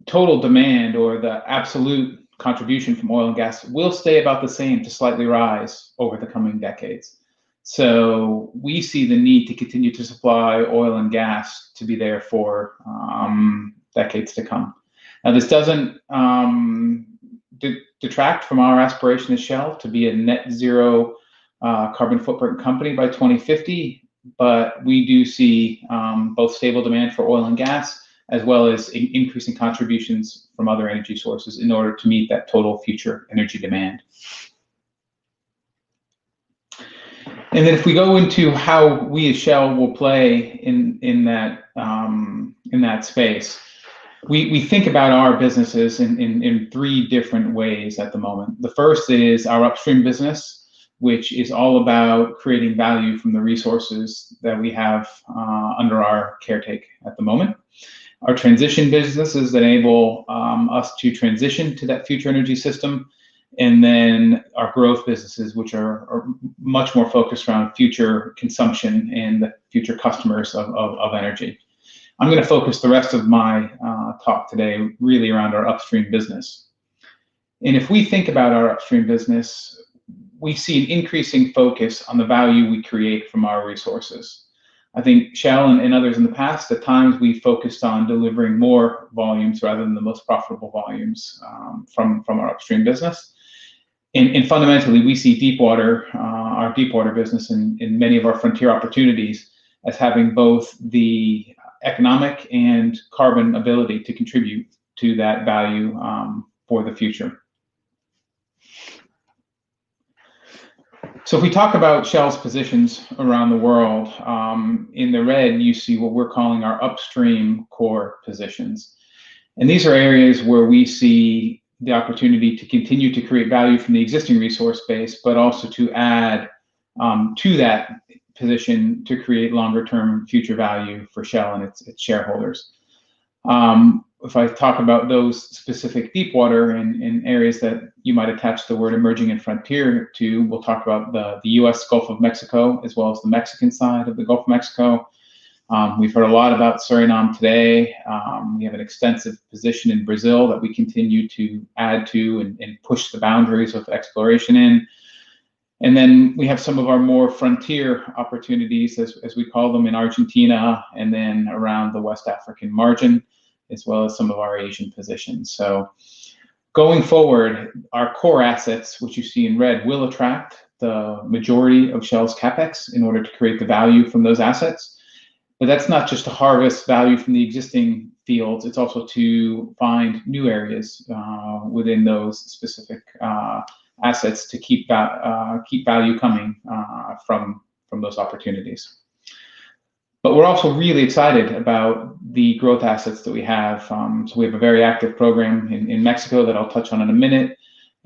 total demand, or the absolute contribution from oil and gas, will stay about the same to slightly rise over the coming decades. So we see the need to continue to supply oil and gas to be there for decades to come. Now, this doesn't detract from our aspiration as Shell to be a net zero carbon footprint company by 2050, but we do see both stable demand for oil and gas, as well as increasing contributions from other energy sources in order to meet that total future energy demand. And then if we go into how we as Shell will play in that space, we think about our businesses in three different ways at the moment. The first is our upstream business, which is all about creating value from the resources that we have under our caretake at the moment. Our transition businesses that enable us to transition to that future energy system. And then our growth businesses, which are much more focused around future consumption and the future customers of energy. I'm going to focus the rest of my talk today really around our upstream business. And if we think about our upstream business, we see an increasing focus on the value we create from our resources. I think Shell and others in the past, at times we focused on delivering more volumes rather than the most profitable volumes from our upstream business. And fundamentally, we see deepwater, our deepwater business and many of our frontier opportunities as having both the economic and carbon ability to contribute to that value for the future. So if we talk about Shell's positions around the world, in the red, you see what we're calling our upstream core positions. And these are areas where we see the opportunity to continue to create value from the existing resource base, but also to add to that position to create longer term future value for Shell and its shareholders. If I talk about those specific deepwater and areas that you might attach the word emerging and frontier to, we'll talk about the US Gulf of Mexico, as well as the Mexican side of the Gulf of Mexico. We've heard a lot about Suriname today. We have an extensive position in Brazil that we continue to add to and push the boundaries of exploration in. And then we have some of our more frontier opportunities, as we call them, in Argentina and then around the West African margin, as well as some of our Asian positions. So going forward, our core assets, which you see in red, will attract the majority of Shell's CapEx in order to create the value from those assets. But that's not just to harvest value from the existing fields, it's also to find new areas within those specific assets to keep value coming from those opportunities. But we're also really excited about the growth assets that we have. So we have a very active program in Mexico that I'll touch on in a minute.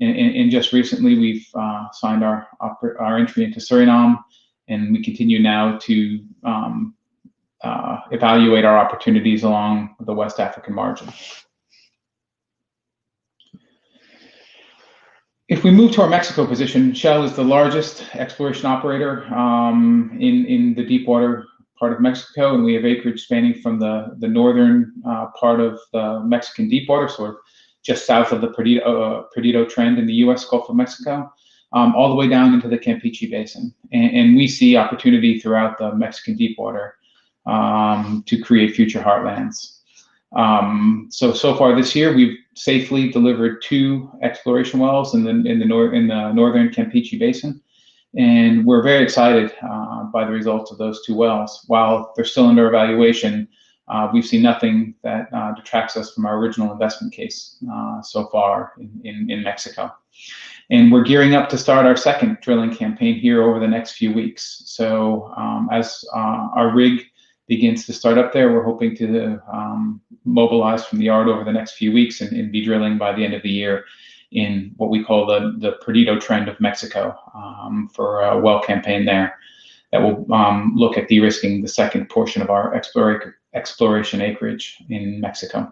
And just recently, we've signed our entry into Suriname, and we continue now to evaluate our opportunities along the West African margin. If we move to our Mexico position, Shell is the largest exploration operator in the deepwater part of Mexico, and we have acreage spanning from the northern part of the Mexican deepwater, sort of just south of the Perdido Trend in the US Gulf of Mexico, all the way down into the Campeche Basin. And we see opportunity throughout the Mexican deepwater to create future heartlands. So far this year, we've safely delivered 2 exploration wells in the northern Campeche Basin, and we're very excited by the results of those 2 wells. While they're still under evaluation, we've seen nothing that detracts us from our original investment case so far in Mexico. And we're gearing up to start our second drilling campaign here over the next few weeks. So as our rig begins to start up there, we're hoping to mobilize from the yard over the next few weeks and be drilling by the end of the year in what we call the Perdido Trend of Mexico for a well campaign there that will look at de-risking the second portion of our exploration acreage in Mexico.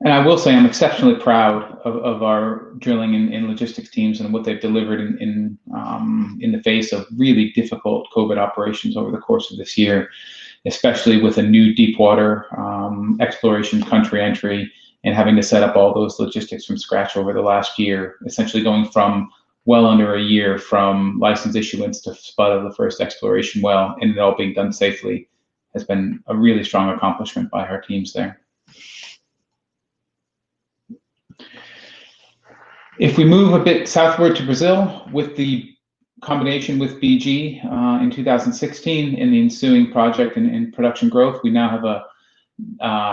And I will say I'm exceptionally proud of our drilling and logistics teams and what they've delivered in the face of really difficult COVID operations over the course of this year, especially with a new deep water exploration country entry and having to set up all those logistics from scratch over the last year, essentially going from well under a year from license issuance to spud of the first exploration well, and it all being done safely, has been a really strong accomplishment by our teams there. If we move a bit southward to Brazil, with the combination with BG in 2016 and the ensuing project and production growth, we now have a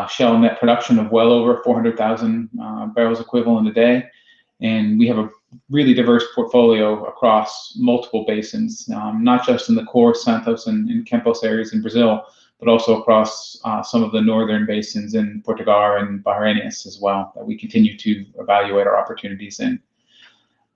Shell net production of well over 400,000 barrels equivalent a day. And we have a really diverse portfolio across multiple basins, not just in the core Santos and Campos areas in Brazil, but also across some of the northern basins in Portugal and Barreiras as well, that we continue to evaluate our opportunities in.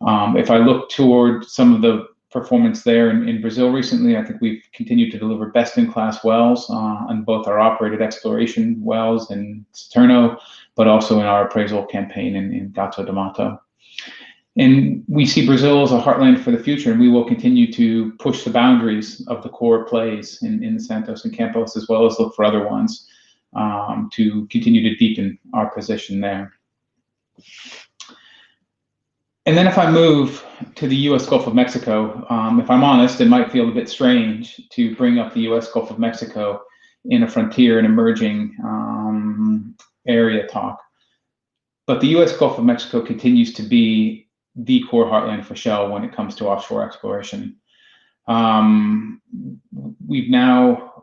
If I look toward some of the performance there in Brazil recently, I think we've continued to deliver best-in-class wells on both our operated exploration wells in Saturno, but also in our appraisal campaign in Gato do Mato. And we see Brazil as a heartland for the future, and we will continue to push the boundaries of the core plays in the Santos and Campos, as well as look for other ones to continue to deepen our position there. And then if I move to the U.S. Gulf of Mexico, if I'm honest, it might feel a bit strange to bring up the U.S. Gulf of Mexico in a frontier and emerging area talk. But the U.S. Gulf of Mexico continues to be the core heartland for Shell when it comes to offshore exploration. We've now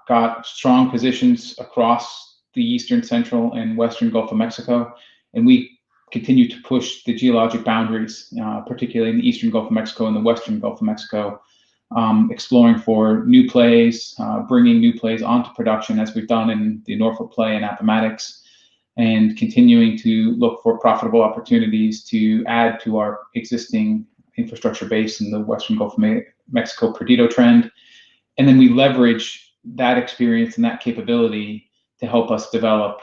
got strong positions across the eastern, central, and western Gulf of Mexico, and we continue to push the geologic boundaries, particularly in the eastern Gulf of Mexico and the western Gulf of Mexico, exploring for new plays, bringing new plays onto production, as we've done in the Norfolk play and Appomattox, and continuing to look for profitable opportunities to add to our existing infrastructure base in the western Gulf of Mexico Perdido Trend. And then we leverage that experience and that capability to help us develop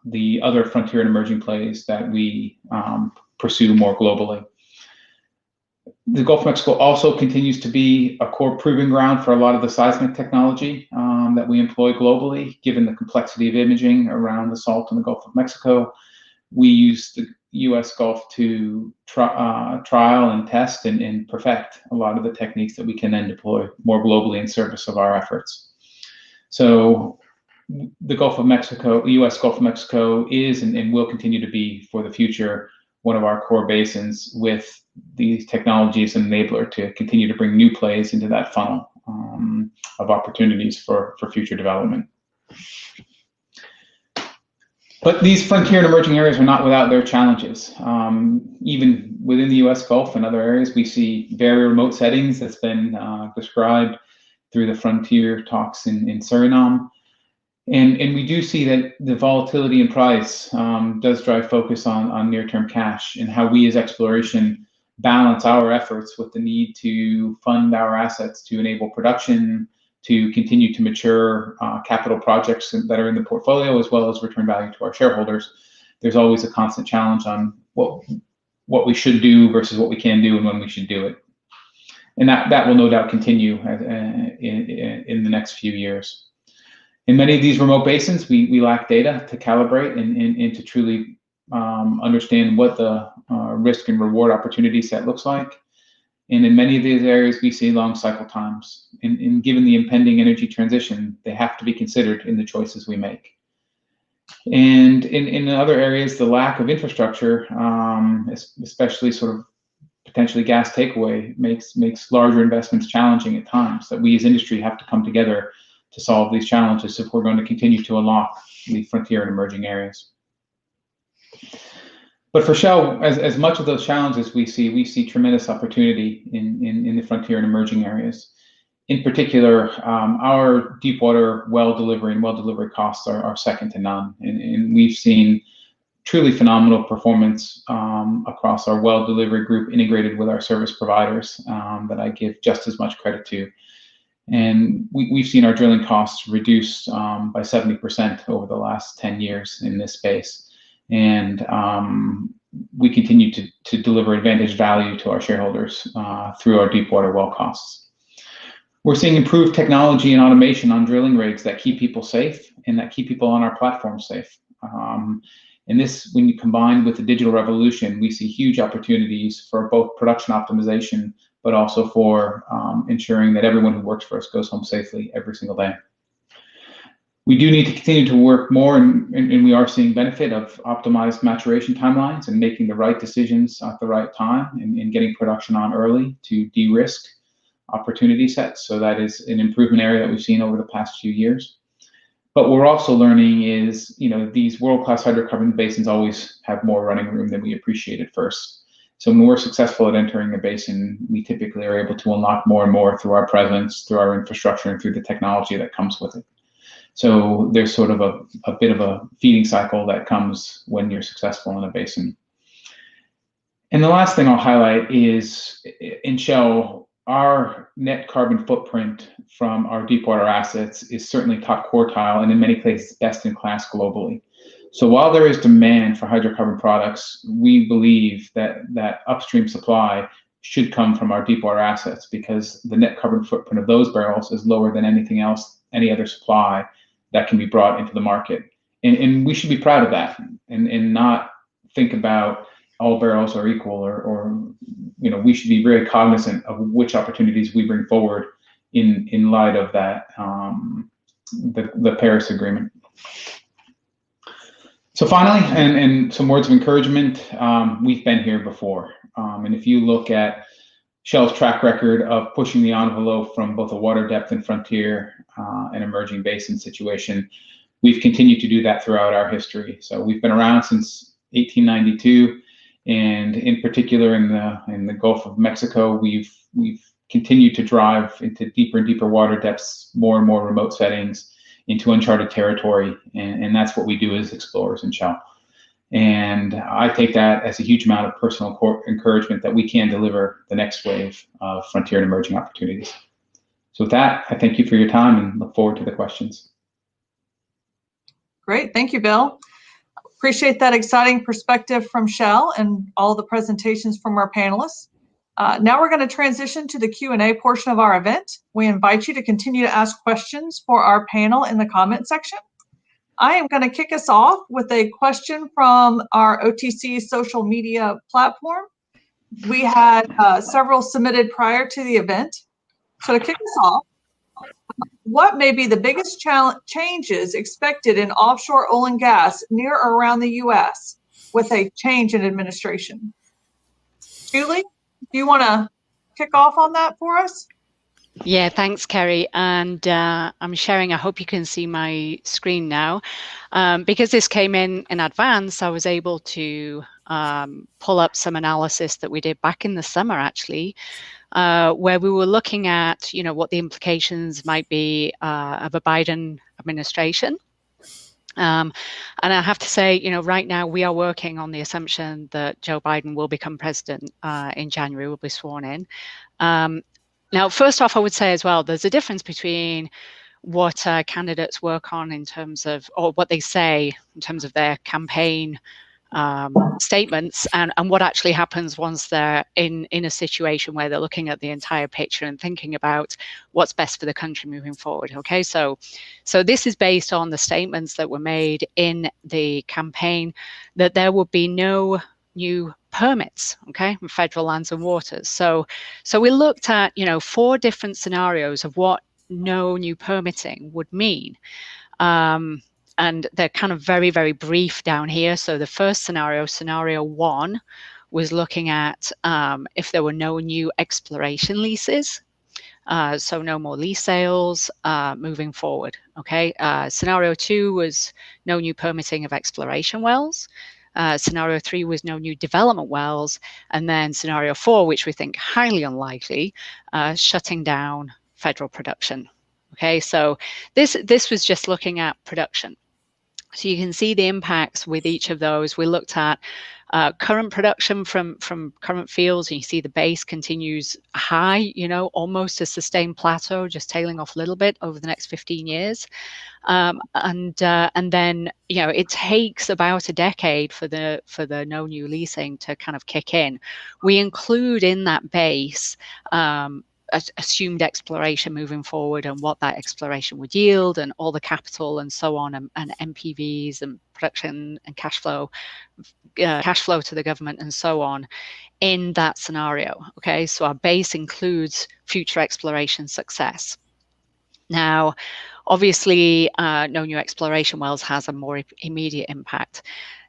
the other frontier and emerging plays that we pursue more globally. The Gulf of Mexico also continues to be a core proving ground for a lot of the seismic technology that we employ globally, given the complexity of imaging around the salt in the Gulf of Mexico. We use the U.S. Gulf to trial and test and perfect a lot of the techniques that we can then deploy more globally in service of our efforts. So the Gulf of Mexico, the U.S. Gulf of Mexico is and will continue to be for the future one of our core basins, with these technologies an enabler to continue to bring new plays into that funnel of opportunities for future development. But these frontier and emerging areas are not without their challenges. Even within the U.S. Gulf and other areas, we see very remote settings that's been described through the frontier talks in Suriname. And we do see that the volatility in price does drive focus on near-term cash, and how we as exploration balance our efforts with the need to fund our assets to enable production, to continue to mature capital projects that are in the portfolio, as well as return value to our shareholders. There's always a constant challenge on what we should do versus what we can do and when we should do it. And that will no doubt continue in the next few years. In many of these remote basins, we lack data to calibrate and to truly understand what the risk and reward opportunity set looks like. And in many of these areas, we see long cycle times. And given the impending energy transition, they have to be considered in the choices we make. And in other areas, the lack of infrastructure, especially sort of potentially gas takeaway, makes larger investments challenging at times, that we as industry have to come together to solve these challenges if we're going to continue to unlock the frontier and emerging areas. But for Shell, as much of those challenges we see tremendous opportunity in the frontier and emerging areas. In particular, our deepwater well delivery and well delivery costs are second to none. And we've seen truly phenomenal performance across our well delivery group integrated with our service providers that I give just as much credit to. And we've seen our drilling costs reduced by 70% over the last 10 years in this space. And we continue to deliver advantage value to our shareholders through our deepwater well costs. We're seeing improved technology and automation on drilling rigs that keep people safe and that keep people on our platform safe. And this, when you combine with the digital revolution, we see huge opportunities for both production optimization, but also for ensuring that everyone who works for us goes home safely every single day. We do need to continue to work more, and we are seeing benefit of optimized maturation timelines and making the right decisions at the right time and getting production on early to de-risk opportunity sets. So that is an improvement area that we've seen over the past few years. But we're also learning is, these world-class hydrocarbon basins always have more running room than we appreciate at first. So when we're successful at entering a basin, we typically are able to unlock more and more through our presence, through our infrastructure, and through the technology that comes with it. So there's sort of a bit of a feeding cycle that comes when you're successful in a basin. And the last thing I'll highlight is in Shell, our net carbon footprint from our deepwater assets is certainly top quartile and in many places best in class globally. So while there is demand for hydrocarbon products, we believe that upstream supply should come from our deepwater assets because the net carbon footprint of those barrels is lower than anything else, any other supply that can be brought into the market. And we should be proud of that and not think about all barrels are equal or we should be very cognizant of which opportunities we bring forward in light of that, the Paris Agreement. So finally, and some words of encouragement, we've been here before. And if you look at Shell's track record of pushing the envelope from both a water depth and frontier and emerging basin situation, we've continued to do that throughout our history. So we've been around since 1892, and in particular in the Gulf of Mexico, we've continued to drive into deeper and deeper water depths, more and more remote settings, into uncharted territory, and that's what we do as explorers in Shell. And I take that as a huge amount of personal encouragement that we can deliver the next wave of frontier and emerging opportunities. So with that, I thank you for your time and look forward to the questions. Great, thank you, Bill. Appreciate that exciting perspective from Shell and all the presentations from our panelists. Now we're going to transition to the Q&A portion of our event. We invite you to continue to ask questions for our panel in the comment section. I am going to kick us off with a question from our OTC social media platform. We had several submitted prior to the event. So to kick us off, what may be the biggest changes expected in offshore oil and gas near or around the U.S. with a change in administration? Julie, do you want to kick off on that for us? Yeah, thanks, Kerry. And I'm sharing, I hope you can see my screen now. Because this came in advance, I was able to pull up some analysis that we did back in the summer, actually, where we were looking at, what the implications might be of a Biden administration. And I have to say, right now we are working on the assumption that Joe Biden will become president in January, will be sworn in. Now, first off, I would say as well, there's a difference between what candidates work on in terms of, or what they say in terms of their campaign statements and what actually happens once they're in a situation where they're looking at the entire picture and thinking about what's best for the country moving forward. Okay, so this is based on the statements that were made in the campaign that there would be no new permits, okay, from federal lands and waters. So we looked at, 4 different scenarios of what no new permitting would mean. And they're kind of very, very brief down here. So the first scenario 1, was looking at if there were no new exploration leases. So no more lease sales moving forward. Okay. Scenario 2 was no new permitting of exploration wells. Scenario 3 was no new development wells. And then scenario 4, which we think highly unlikely, shutting down federal production. Okay, so this was just looking at production. So you can see the impacts with each of those. We looked at current production from current fields, and you see the base continues high, almost a sustained plateau, just tailing off a little bit over the next 15 years. And then, it takes about a decade for the no new leasing to kind of kick in. We include in that base assumed exploration moving forward and what that exploration would yield and all the capital and so on, and NPVs and production and cash flow to the government and so on in that scenario. Okay, so our base includes future exploration success. Now, obviously, no new exploration wells has a more immediate impact.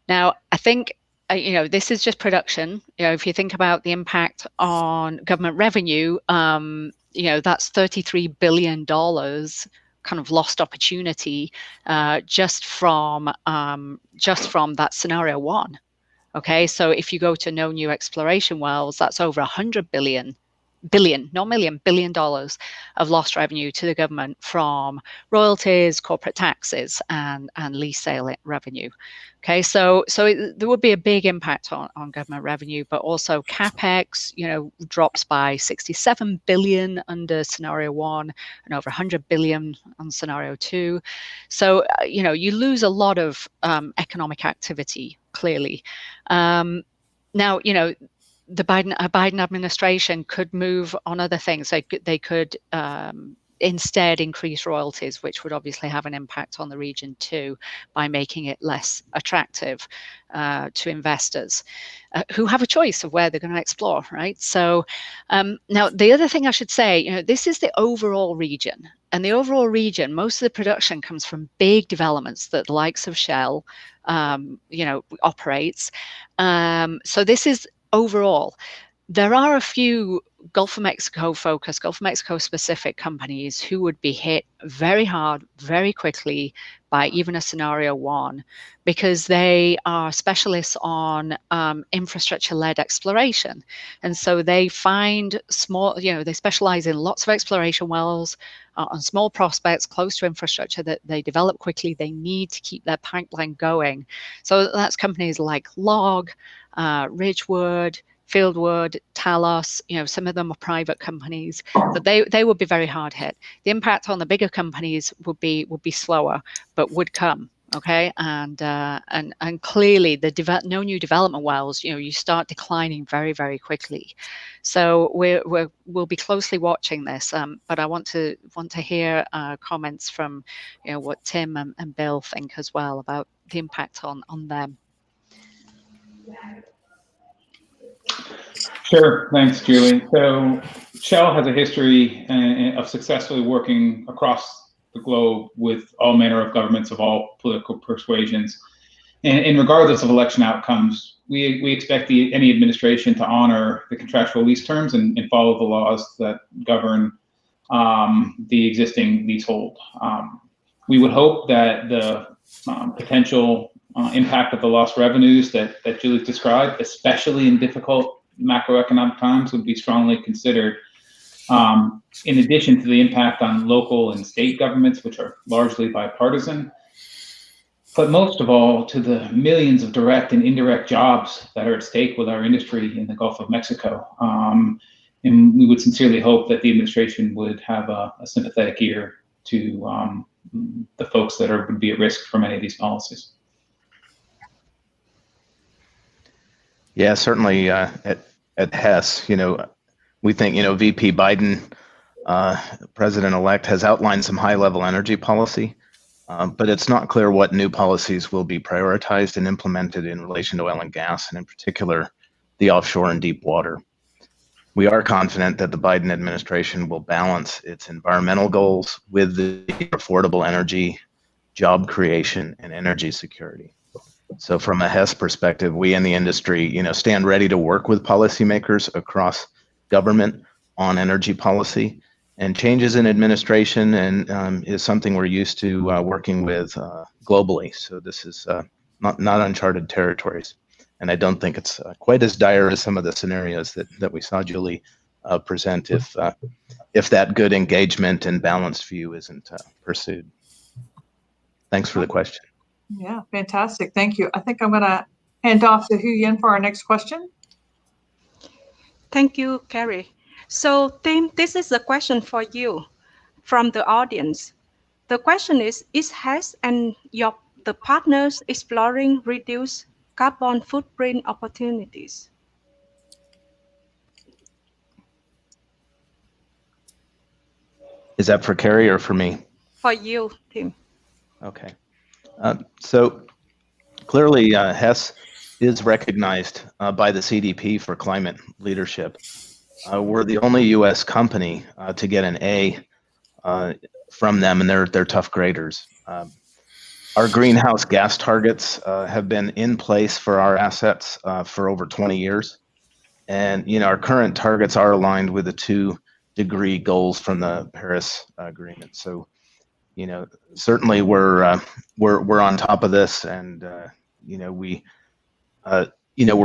Now, I think this is just production. If you think about the impact on government revenue, that's $33 billion kind of lost opportunity just from that scenario 1. Okay, so if you go to no new exploration wells, that's over $100 billion, not million, $billion of lost revenue to the government from royalties, corporate taxes, and lease sale revenue. Okay, so there would be a big impact on government revenue, but also CapEx, drops by 67 billion under scenario 1 and over 100 billion on scenario 2. So, you lose a lot of economic activity, clearly. Now, the Biden administration could move on other things. They could instead increase royalties, which would obviously have an impact on the region too, by making it less attractive to investors who have a choice of where they're going to explore, right? So now the other thing I should say, this is the overall region. And the overall region, most of the production comes from big developments that the likes of Shell, operates. So this is overall. There are a few Gulf of Mexico focused, Gulf of Mexico specific companies who would be hit very hard, very quickly by even a scenario 1, because they are specialists on infrastructure-led exploration. And so they find small, they specialize in lots of exploration wells on small prospects close to infrastructure that they develop quickly. They need to keep their pipeline going. So that's companies like LLOG, Ridgewood, Fieldwood, Talos, some of them are private companies, but they would be very hard hit. The impact on the bigger companies would be slower, but would come. Okay, and clearly the no new development wells, you start declining very, very quickly. So we'll be closely watching this. But I want to hear comments from what Tim and Bill think as well about the impact on them. Sure, thanks, Julie. So Shell has a history of successfully working across the globe with all manner of governments of all political persuasions. And regardless of election outcomes, we expect any administration to honor the contractual lease terms and follow the laws that govern the existing leasehold. We would hope that the potential impact of the lost revenues that Julie described, especially in difficult macroeconomic times, would be strongly considered, in addition to the impact on local and state governments, which are largely bipartisan, but most of all to the millions of direct and indirect jobs that are at stake with our industry in the Gulf of Mexico. And we would sincerely hope that the administration would have a sympathetic ear to the folks that would be at risk from any of these policies. Yeah, certainly at Hess, we think, VP Biden, President-elect, has outlined some high-level energy policy, but it's not clear what new policies will be prioritized and implemented in relation to oil and gas, and in particular, the offshore and deep water. We are confident that the Biden administration will balance its environmental goals with the affordable energy, job creation, and energy security. So from a Hess perspective, we in the industry, stand ready to work with policymakers across government on energy policy And changes in administration and is something we're used to working with globally. So this is not uncharted territories. And I don't think it's quite as dire as some of the scenarios that we saw Julie present if that good engagement and balanced view isn't pursued. Thanks for the question. Yeah, fantastic. Thank you. I think I'm going to hand off to Huyen for our next question. Thank you, Kerry. So, Tim, this is a question for you from the audience. The question is Hess and the partners exploring reduced carbon footprint opportunities? Is that for Kerry or for me? For you, Tim. Okay. So clearly, Hess is recognized by the CDP for climate leadership. We're the only U.S. company to get an A from them, and they're tough graders. Our greenhouse gas targets have been in place for our assets for over 20 years. And our current targets are aligned with the 2-degree goals from the Paris Agreement. So, certainly we're on top of this, and we're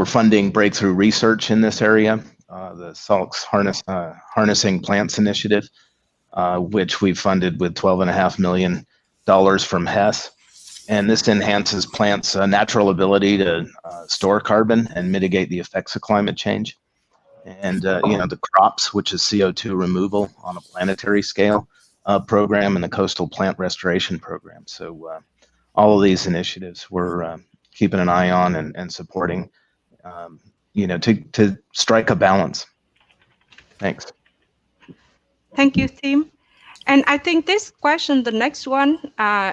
funding breakthrough research in this area, the Salk's Harnessing Plants Initiative, which we funded with $12.5 million from Hess. And this enhances plants' natural ability to store carbon and mitigate the effects of climate change. And the CROPS, which is CO2 removal on a planetary scale program, and the Coastal Plant Restoration Program. So all of these initiatives we're keeping an eye on and supporting, to strike a balance. Thanks. Thank you, Tim. And I think this question, the next one,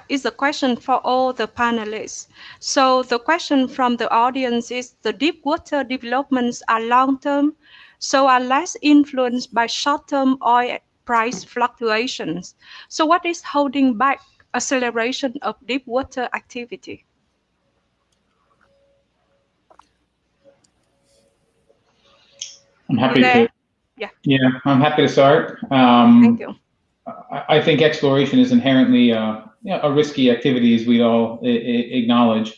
is a question for all the panelists. So the question from the audience is, the deep water developments are long-term, so are less influenced by short-term oil price fluctuations. So what is holding back acceleration of deep water activity? I'm happy to. Yeah, I'm happy to start. Thank you. I think exploration is inherently a risky activity, as we all acknowledge.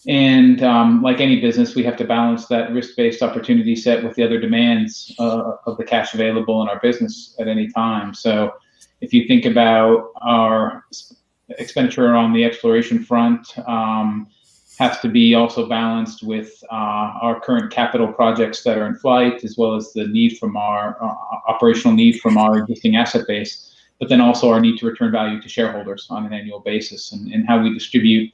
And like any business, we have to balance that risk-based opportunity set with the other demands of the cash available in our business at any time. So if you think about our expenditure on the exploration front, has to be also balanced with our current capital projects that are in flight, as well as the need from our operational need from our existing asset base, but then also our need to return value to shareholders on an annual basis. And how we distribute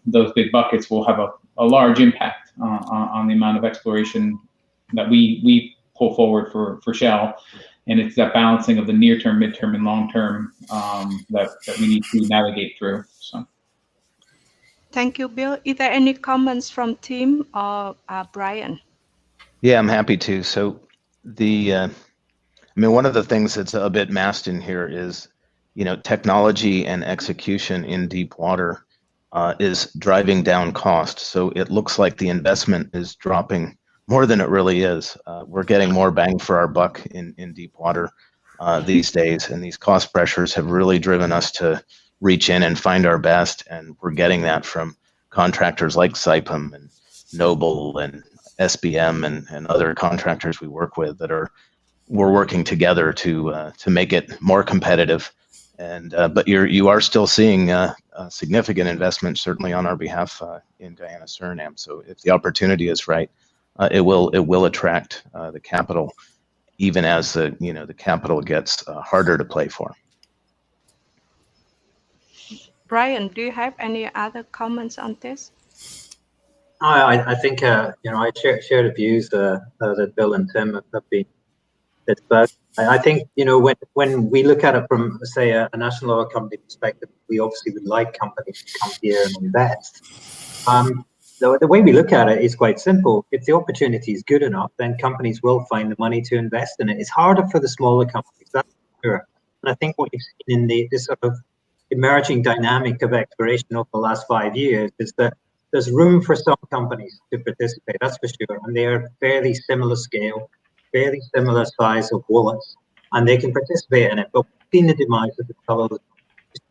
those big buckets will have a large impact on the amount of exploration that we pull forward for Shell. And it's that balancing of the near term, midterm, and long term that we need to navigate through. So. Thank you, Bill. Is there any comments from Tim or Brian? Yeah, I'm happy to. So one of the things that's a bit masked in here is, technology and execution in deep water is driving down cost. So it looks like the investment is dropping more than it really is. We're getting more bang for our buck in deep water these days, and these cost pressures have really driven us to reach in and find our best, and we're getting that from contractors like Saipem and Noble and SBM and other contractors we work with we're working together to make it more competitive. And but you are still seeing significant investment, certainly on our behalf in Guyana, Suriname. So if the opportunity is right, it will attract the capital, even as the capital gets harder to play for. Brian, do you have any other comments on this? I think I share the views that Bill and Tim have been. But I think when we look at it from, say, a national oil company perspective, we obviously would like companies to come here and invest. The way we look at it is quite simple. If the opportunity is good enough, then companies will find the money to invest in it. It's harder for the smaller companies, that's for sure. And I think what you've seen in this sort of emerging dynamic of exploration over the last 5 years is that there's room for some companies to participate, that's for sure. And they are fairly similar scale, fairly similar size of wallets. and they can participate in it. But we've seen the demise of the tunnels,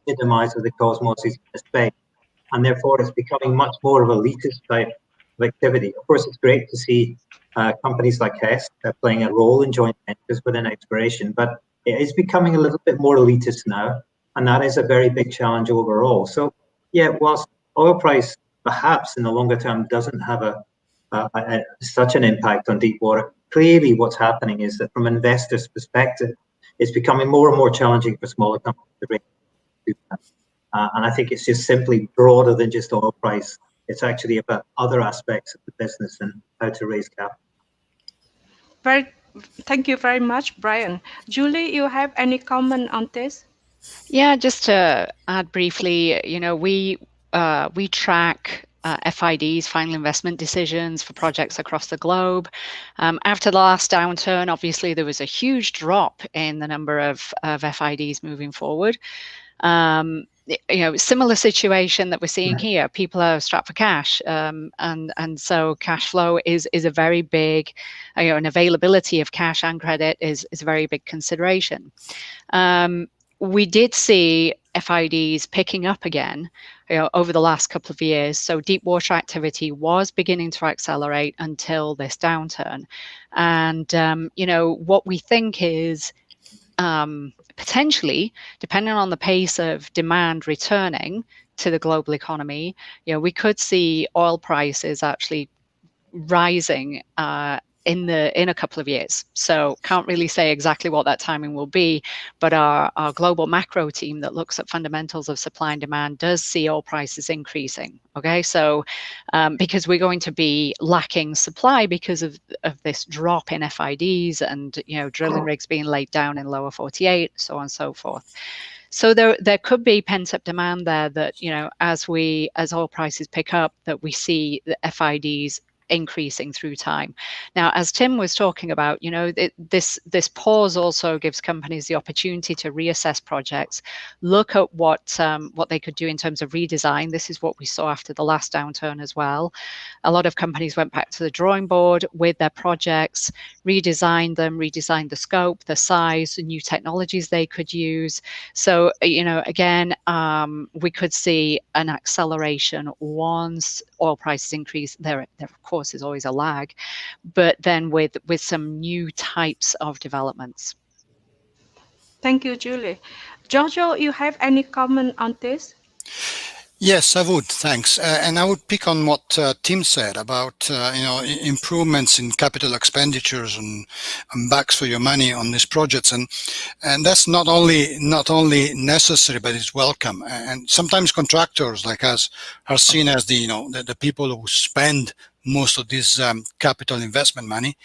the demise of the cosmoses in the space, and therefore it's becoming much more of a elitist type of activity. Of course, it's great to see companies like Hess playing a role in joint ventures within exploration, but it is becoming a little bit more elitist now, and that is a very big challenge overall. So, yeah, whilst oil price perhaps in the longer term doesn't have such an impact on deep water, clearly what's happening is that from an investor's perspective, it's becoming more and more challenging for smaller companies to do that. And I think it's just simply broader than just oil price. It's actually about other aspects of the business and how to raise capital. Thank you very much, Brian. Julie, you have any comment on this? Yeah, just to add briefly, we track FIDs, final investment decisions for projects across the globe. After the last downturn, obviously there was a huge drop in the number of FIDs moving forward. Similar situation that we're seeing here. People are strapped for cash, and so cash flow is a very big, and availability of cash and credit is a very big consideration. We did see FIDs picking up again, over the last couple of years. So deep water activity was beginning to accelerate until this downturn, and what we think is. Potentially, depending on the pace of demand returning to the global economy, we could see oil prices actually rising in a couple of years. So can't really say exactly what that timing will be, but our global macro team that looks at fundamentals of supply and demand does see oil prices increasing. Okay, so because we're going to be lacking supply because of this drop in FIDs and drilling rigs being laid down in lower 48, so on and so forth. So there could be pent-up demand there that as oil prices pick up, that we see the FIDs increasing through time. Now, as Tim was talking about, this pause also gives companies the opportunity to reassess projects, look at what they could do in terms of redesign. This is what we saw after the last downturn as well. A lot of companies went back to the drawing board with their projects, redesigned the scope, the size, the new technologies they could use. So, again, we could see an acceleration once oil prices increase. There of course is always a lag, but then with some new types of developments. Thank you, Julie. Giorgio, you have any comment on this? Yes, I would. Thanks. And I would pick on what Tim said about improvements in capital expenditures and backs for your money on these projects, and that's not only necessary, but it's welcome. And sometimes contractors like us are seen as the people who spend most of this capital investment money.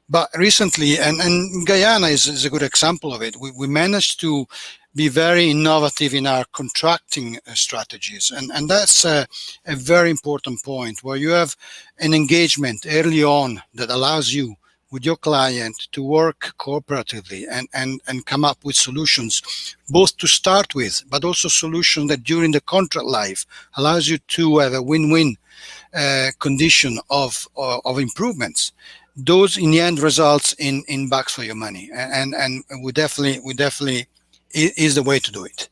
But recently, and Guyana is a good example of it, we managed to be very innovative in our contracting strategies. And that's a very important point, where you have an engagement early on that allows you with your client to work cooperatively and come up with solutions, both to start with, but also solutions that during the contract life allows you to have a win-win condition of improvements. Those in the end results in backs for your money, and we definitely is the way to do it.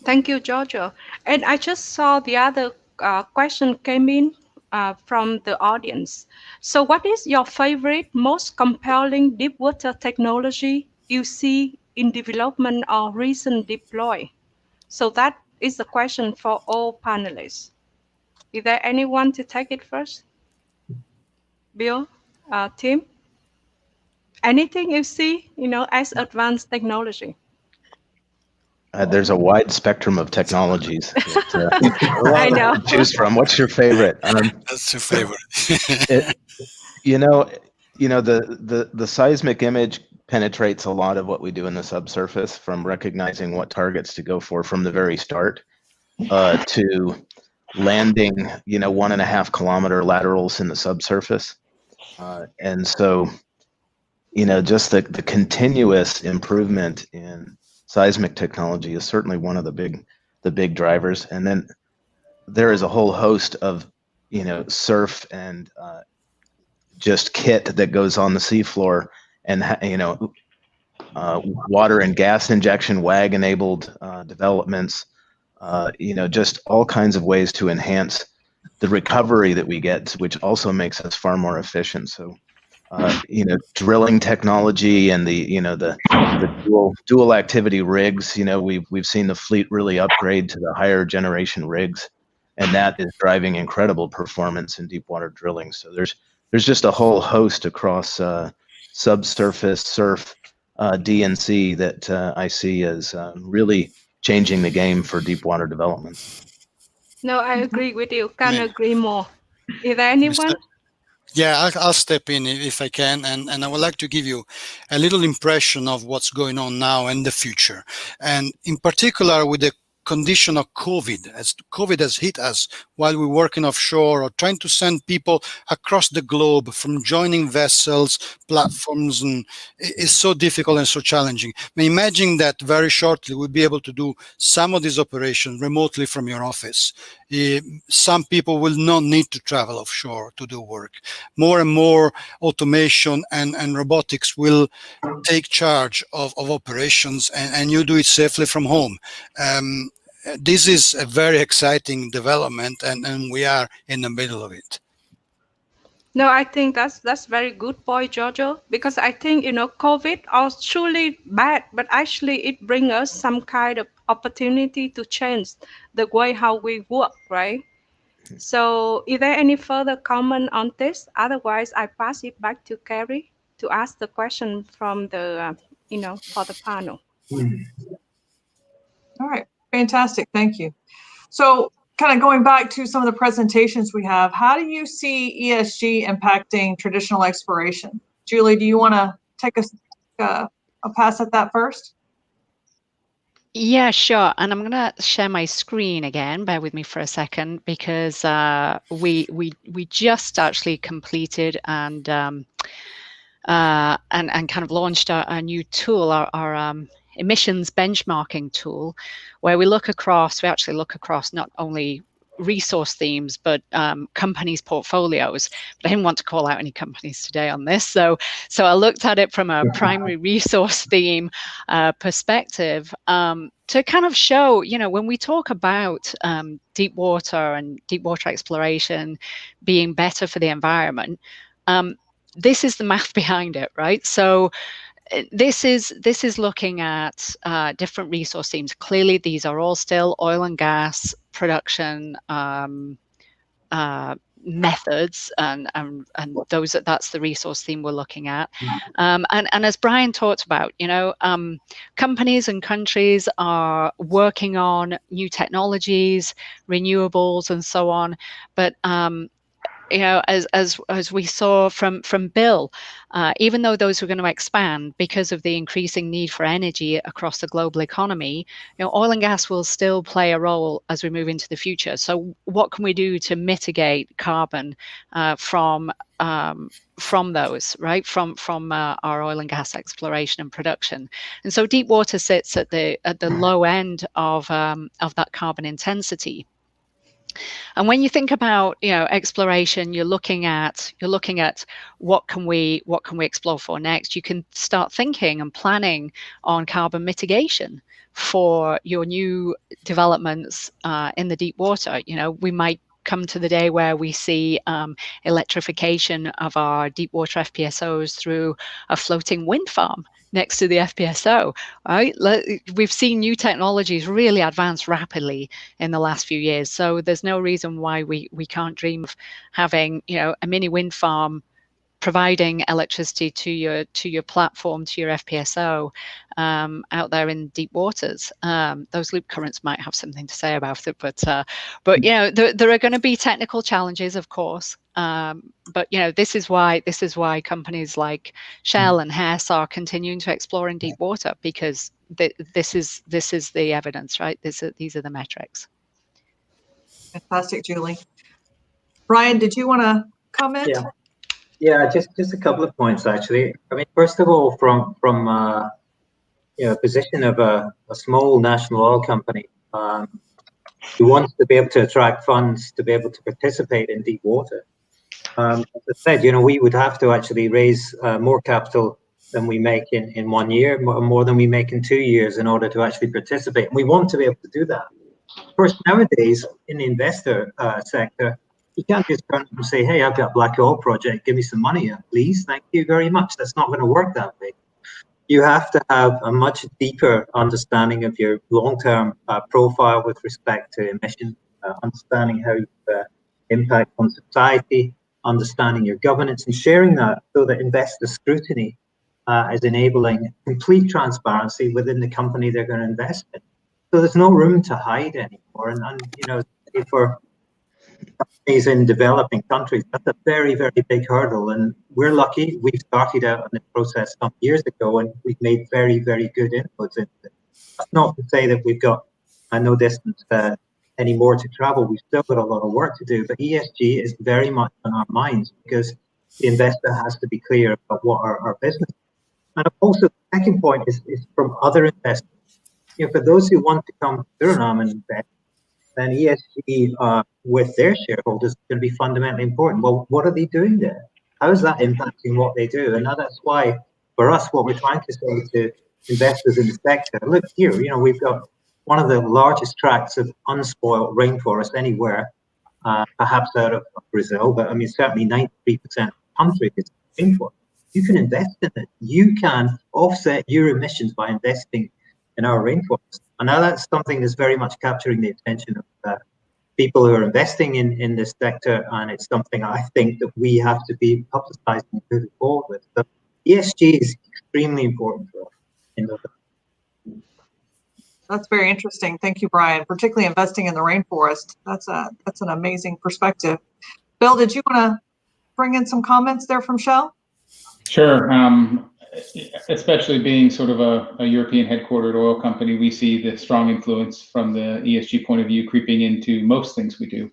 Thank you, Giorgio. And I just saw the other question came in from the audience. So what is your favorite, most compelling deep water technology you see in development or recent deploy? So that is the question for all panelists. Is there anyone to take it first? Bill, Tim? Anything you see, as advanced technology? There's a wide spectrum of technologies. I know. To choose from. What's your favorite? That's your favorite. The seismic image penetrates a lot of what we do in the subsurface, from recognizing what targets to go for from the very start, to landing, 1.5 kilometer laterals in the subsurface. And so, just the continuous improvement in seismic technology is certainly one of the big drivers. And then there is a whole host of, surf and just kit that goes on the seafloor, and water and gas injection, WAG-enabled developments, just all kinds of ways to enhance the recovery that we get, which also makes us far more efficient. So, drilling technology and the dual activity rigs. We've seen the fleet really upgrade to the higher generation rigs, and that is driving incredible performance in deep water drilling. So there's just a whole host across subsurface, surf, D&C that I see as really changing the game for deep water development. No, I agree with you. Can't agree more. Is there anyone? Yeah, I'll step in if I can, and I would like to give you a little impression of what's going on now and the future, and in particular with the condition of COVID, as COVID has hit us while we're working offshore or trying to send people across the globe from joining vessels, platforms, and it's so difficult and so challenging. Imagine that very shortly we'll be able to do some of these operations remotely from your office. Some people will not need to travel offshore to do work. More and more automation and robotics will take charge of operations, and you do it safely from home. This is a very exciting development, and we are in the middle of it. No, I think that's very good point, Giorgio, because I think, COVID is truly bad, but actually it brings us some kind of opportunity to change the way how we work, right? So is there any further comment on this? Otherwise, I pass it back to Kerry to ask the question from the, for the panel. All right, fantastic, thank you. So kind of going back to some of the presentations we have, how do you see ESG impacting traditional exploration? Julie, do you want to take a pass at that first? Yeah, sure. And I'm going to share my screen again. Bear with me for a second, because we just actually completed and kind of launched our new tool, our emissions benchmarking tool, where we actually look across not only resource themes, but companies' portfolios. But I didn't want to call out any companies today on this. So I looked at it from a primary resource theme perspective to kind of show, when we talk about deep water and deep water exploration being better for the environment, this is the math behind it, right? So this is looking at different resource themes. Clearly, these are all still oil and gas production methods, and that's the resource theme we're looking at. And as Brian talked about, companies and countries are working on new technologies, renewables, and so on. But as we saw from Bill, even though those were going to expand because of the increasing need for energy across the global economy, oil and gas will still play a role as we move into the future. So what can we do to mitigate carbon from those, right? From our oil and gas exploration and production. And so deep water sits at the low end of that carbon intensity. And when you think about exploration, you're looking at what can we explore for next. You can start thinking and planning on carbon mitigation for your new developments in the deep water. We might come to the day where we see electrification of our deep water FPSOs through a floating wind farm next to the FPSO, right? We've seen new technologies really advance rapidly in the last few years. So there's no reason why we can't dream of having, a mini wind farm providing electricity to your platform, to your FPSO, out there in deep waters. Those loop currents might have something to say about it, but there are going to be technical challenges, of course. But this is why companies like Shell and Hess are continuing to explore in deep water, because this is the evidence, right? These are the metrics. Fantastic, Julie. Brian, did you want to comment? Yeah, just a couple of points, actually. I mean, first of all, from a position of a small national oil company who wants to be able to attract funds to be able to participate in deep water, As I said, you know, we would have to actually raise more capital than we make in 1 year, more than we make in 2 years in order to actually participate. And we want to be able to do that. Of course, nowadays in the investor sector, you can't just turn and say, hey, I've got a black oil project, give me some money, please, thank you very much. That's not going to work that way. You have to have a much deeper understanding of your long-term profile with respect to emissions, understanding how you impact on society, understanding your governance, and sharing that so that investor scrutiny is enabling complete transparency within the company they're going to invest in. So there's no room to hide anymore. And you know, for companies in developing countries, that's a very, very big hurdle. And we're lucky. We started out on this process some years ago, and we've made very, very good inputs into it. That's not to say that we've got no distance any more to travel. We've still got a lot of work to do, but ESG is very much on our minds because the investor has to be clear about what our business is. And also, the second point is from other investors. You know, for those who want to come to Suriname and invest, then ESG with their shareholders is going to be fundamentally important. Well, what are they doing there? How is that impacting what they do? And that's why, for us, what we're trying to say to investors in the sector, look here, you know, we've got one of the largest tracts of unspoiled rainforest anywhere, perhaps out of Brazil, but I mean, certainly 93% of the country is rainforest. You can invest in it. You can offset your emissions by investing in our rainforest. And now that's something that's very much capturing the attention of people who are investing in this sector, and it's something I think that we have to be publicizing and moving forward with. So ESG is extremely important for us. That's very interesting. Thank you, Brian. Particularly investing in the rainforest. That's an amazing perspective. Bill, did you want to bring in some comments there from Shell? Sure. Especially being sort of a European headquartered oil company, we see the strong influence from the ESG point of view creeping into most things we do.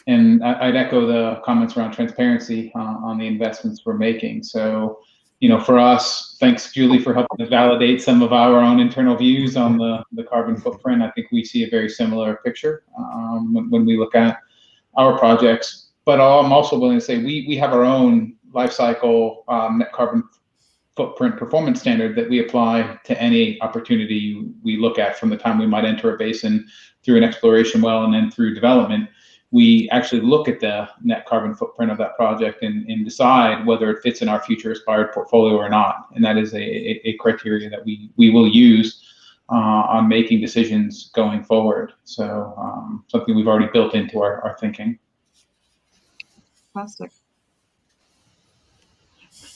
And I'd echo the comments around transparency on the investments we're making. So, you know, for us, thanks, Julie, for helping to validate some of our own internal views on the carbon footprint. I think we see a very similar picture when we look at our projects. But I'm also willing to say we have our own life cycle net carbon footprint performance standard that we apply to any opportunity we look at, from the time we might enter a basin through an exploration well and then through development. We actually look at the net carbon footprint of that project and decide whether it fits in our future aspired portfolio or not. And that is a criteria that we will use on making decisions going forward. So something we've already built into our thinking. Fantastic.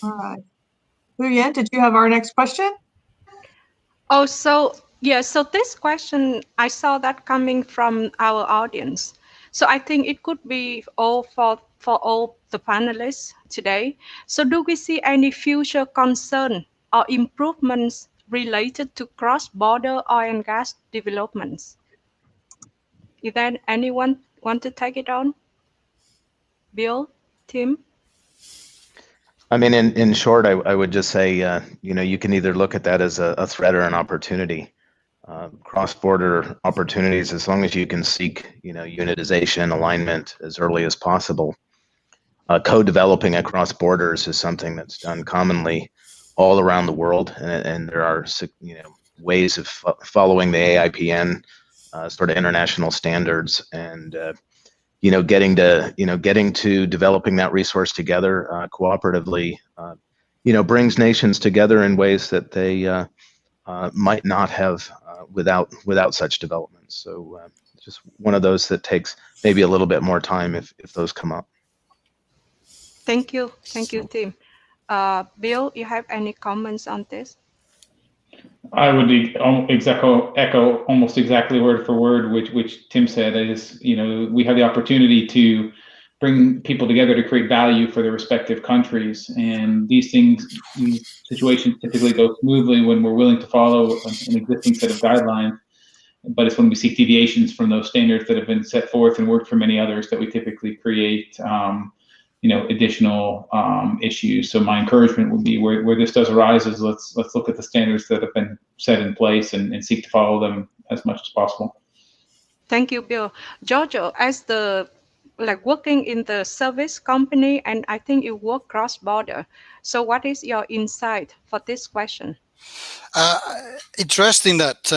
All right. Huyen, did you have our next question? Oh, so this question, I saw that coming from our audience. So I think it could be all for all the panelists today. So do we see any future concern or improvements related to cross-border oil and gas developments? Is there anyone want to take it on? Bill, Tim? I mean, in short, I would just say, you know, you can either look at that as a threat or an opportunity. Cross-border opportunities, as long as you can seek, you know, unitization, alignment as early as possible. Co-developing across borders is something that's done commonly all around the world, and there are, you know, ways of following the AIPN sort of international standards, and you know, getting to developing that resource together cooperatively, you know, brings nations together in ways that they might not have without such developments. So just one of those that takes maybe a little bit more time if those come up. Thank you, Tim. Bill, you have any comments on this? I would echo almost exactly word for word which Tim said. Is, you know, we have the opportunity to bring people together to create value for their respective countries, and these situations typically go smoothly when we're willing to follow an existing set of guidelines. But it's when we seek deviations from those standards that have been set forth and worked for many others that we typically create you know, additional issues. So my encouragement would be where this does arise is let's look at the standards that have been set in place and seek to follow them as much as possible. Thank you, Bill. Giorgio, as the like working in the service company, and I think you work cross-border. So what is your insight for this question? Interesting that,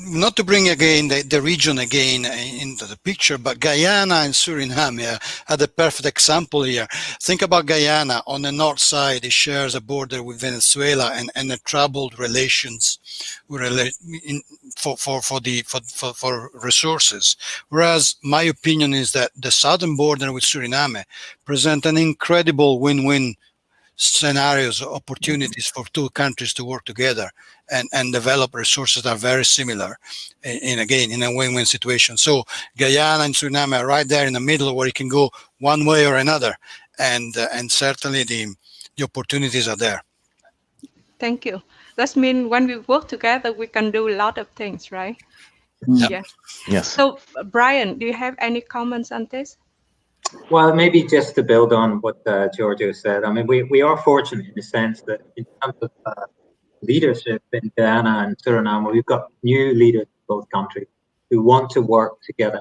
not to bring again the region again into the picture, but Guyana and Suriname are the perfect example here. Think about Guyana. On the north side, it shares a border with Venezuela and a troubled relations for resources. Whereas my opinion is that the southern border with Suriname present an incredible win-win scenarios, opportunities for two countries to work together and develop resources that are very similar in a win-win situation. So Guyana and Suriname are right there in the middle where it can go one way or another, and certainly the opportunities are there. Thank you. That means when we work together, we can do a lot of things, right? Yeah. Yes. So Brian, do you have any comments on this? Well, maybe just to build on what Giorgio said, I mean, we are fortunate in the sense that in terms of leadership in Guyana and Suriname, we've got new leaders in both countries who want to work together.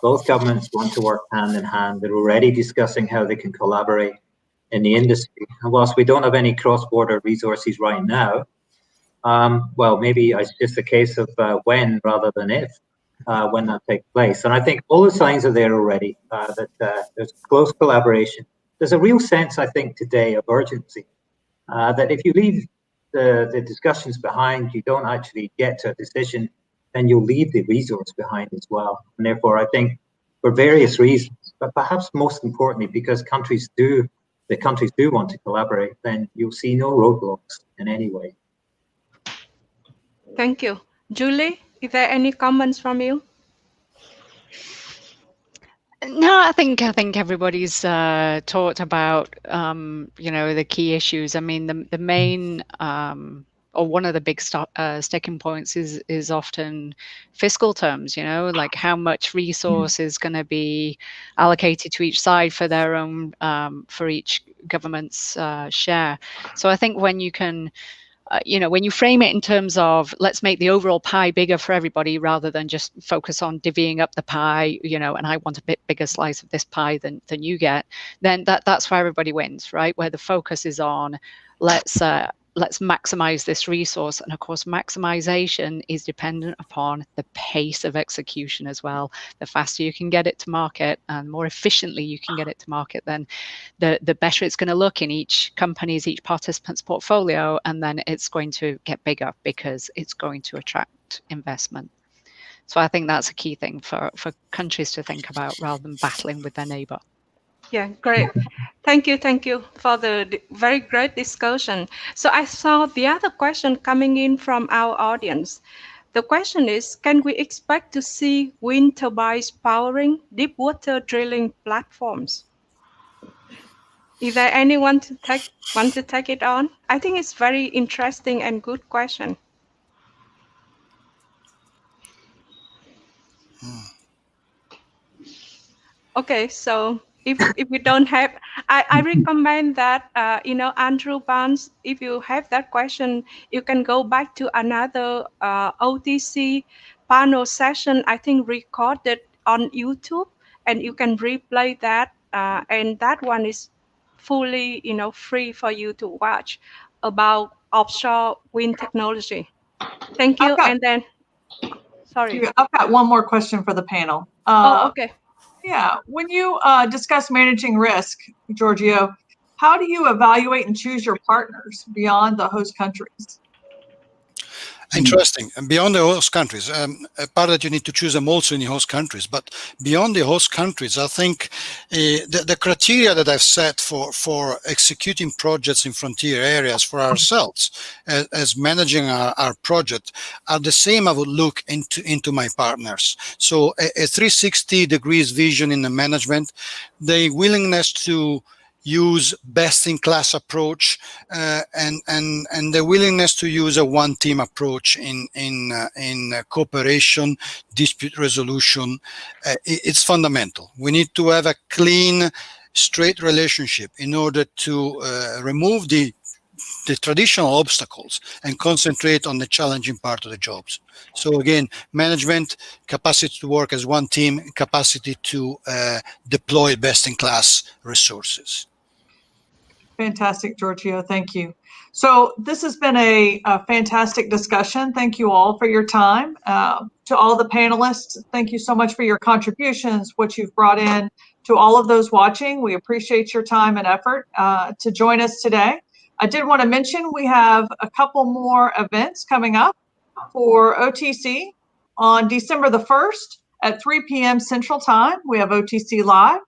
Both governments want to work hand in hand. They're already discussing how they can collaborate in the industry. And whilst we don't have any cross-border resources right now, well, maybe it's just a case of when rather than if. When that takes place. And I think all the signs are there already, that there's close collaboration. There's a real sense, I think, today of urgency, that if you leave the discussions behind, you don't actually get to a decision, then you'll leave the resource behind as well. And therefore, I think for various reasons, but perhaps most importantly, because the countries do want to collaborate, then you'll see no roadblocks in any way. Thank you. Julie, is there any comments from you? No, I think everybody's talked about the key issues. I mean, the main or one of the big sticking points is often fiscal terms. Like how much resource is going to be allocated to each side for their own for each government's share. So I think when you can. When you frame it in terms of let's make the overall pie bigger for everybody rather than just focus on divvying up the pie, and I want a bit bigger slice of this pie than you get, then that's where everybody wins, right? Where the focus is on let's maximize this resource. And of course, maximization is dependent upon the pace of execution as well. The faster you can get it to market and more efficiently you can get it to market, then the better it's going to look in each company's, each participant's portfolio. And then it's going to get bigger because it's going to attract investment. So I think that's a key thing for countries to think about rather than battling with their neighbor. Yeah, great. Thank you for the very great discussion. So I saw the other question coming in from our audience. The question is, can we expect to see wind turbines powering deep water drilling platforms? Is there anyone want to take it on? I think it's very interesting and good question. Okay, so if we don't have, I recommend that, Andrew Barnes, if you have that question, you can go back to another OTC panel session, I think recorded on YouTube, and you can replay that. And that one is fully, free for you to watch about offshore wind technology. Thank you. And then, sorry. I've got one more question for the panel. Okay. Yeah, when you discuss managing risk, Giorgio, how do you evaluate and choose your partners beyond the host countries? Interesting. And beyond the host countries, part that you need to choose them also in the host countries, but beyond the host countries, I think the criteria that I've set for executing projects in frontier areas for ourselves as managing our project are the same I would look into my partners. So a 360 degrees vision in the management, the willingness to use best-in-class approach and the willingness to use a one-team approach in cooperation, dispute resolution. It's fundamental. We need to have a clean, straight relationship in order to remove the the traditional obstacles and concentrate on the challenging part of the jobs. So again, management, capacity to work as one team, capacity to deploy best-in-class resources. Fantastic, Giorgio. Thank you. So this has been a fantastic discussion. Thank you all for your time. To all the panelists, thank you so much for your contributions, what you've brought in. To all of those watching, we appreciate your time and effort to join us today. I did want to mention we have a couple more events coming up for OTC on December the 1st at 3 p.m. Central Time. We have OTC Live.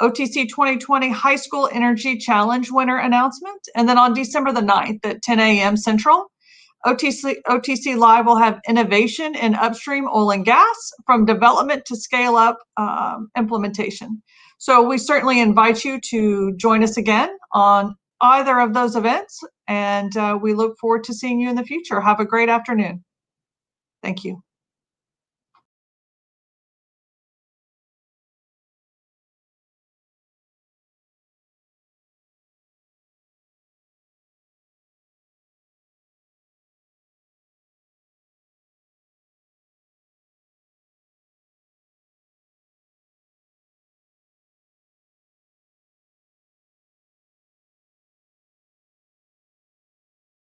OTC 2020 High School Energy Challenge winner announcement. And then on December the 9th at 10 a.m. Central, OTC Live will have innovation in upstream oil and gas from development to scale up implementation. So we certainly invite you to join us again on either of those events. And we look forward to seeing you in the future. Have a great afternoon. Thank you.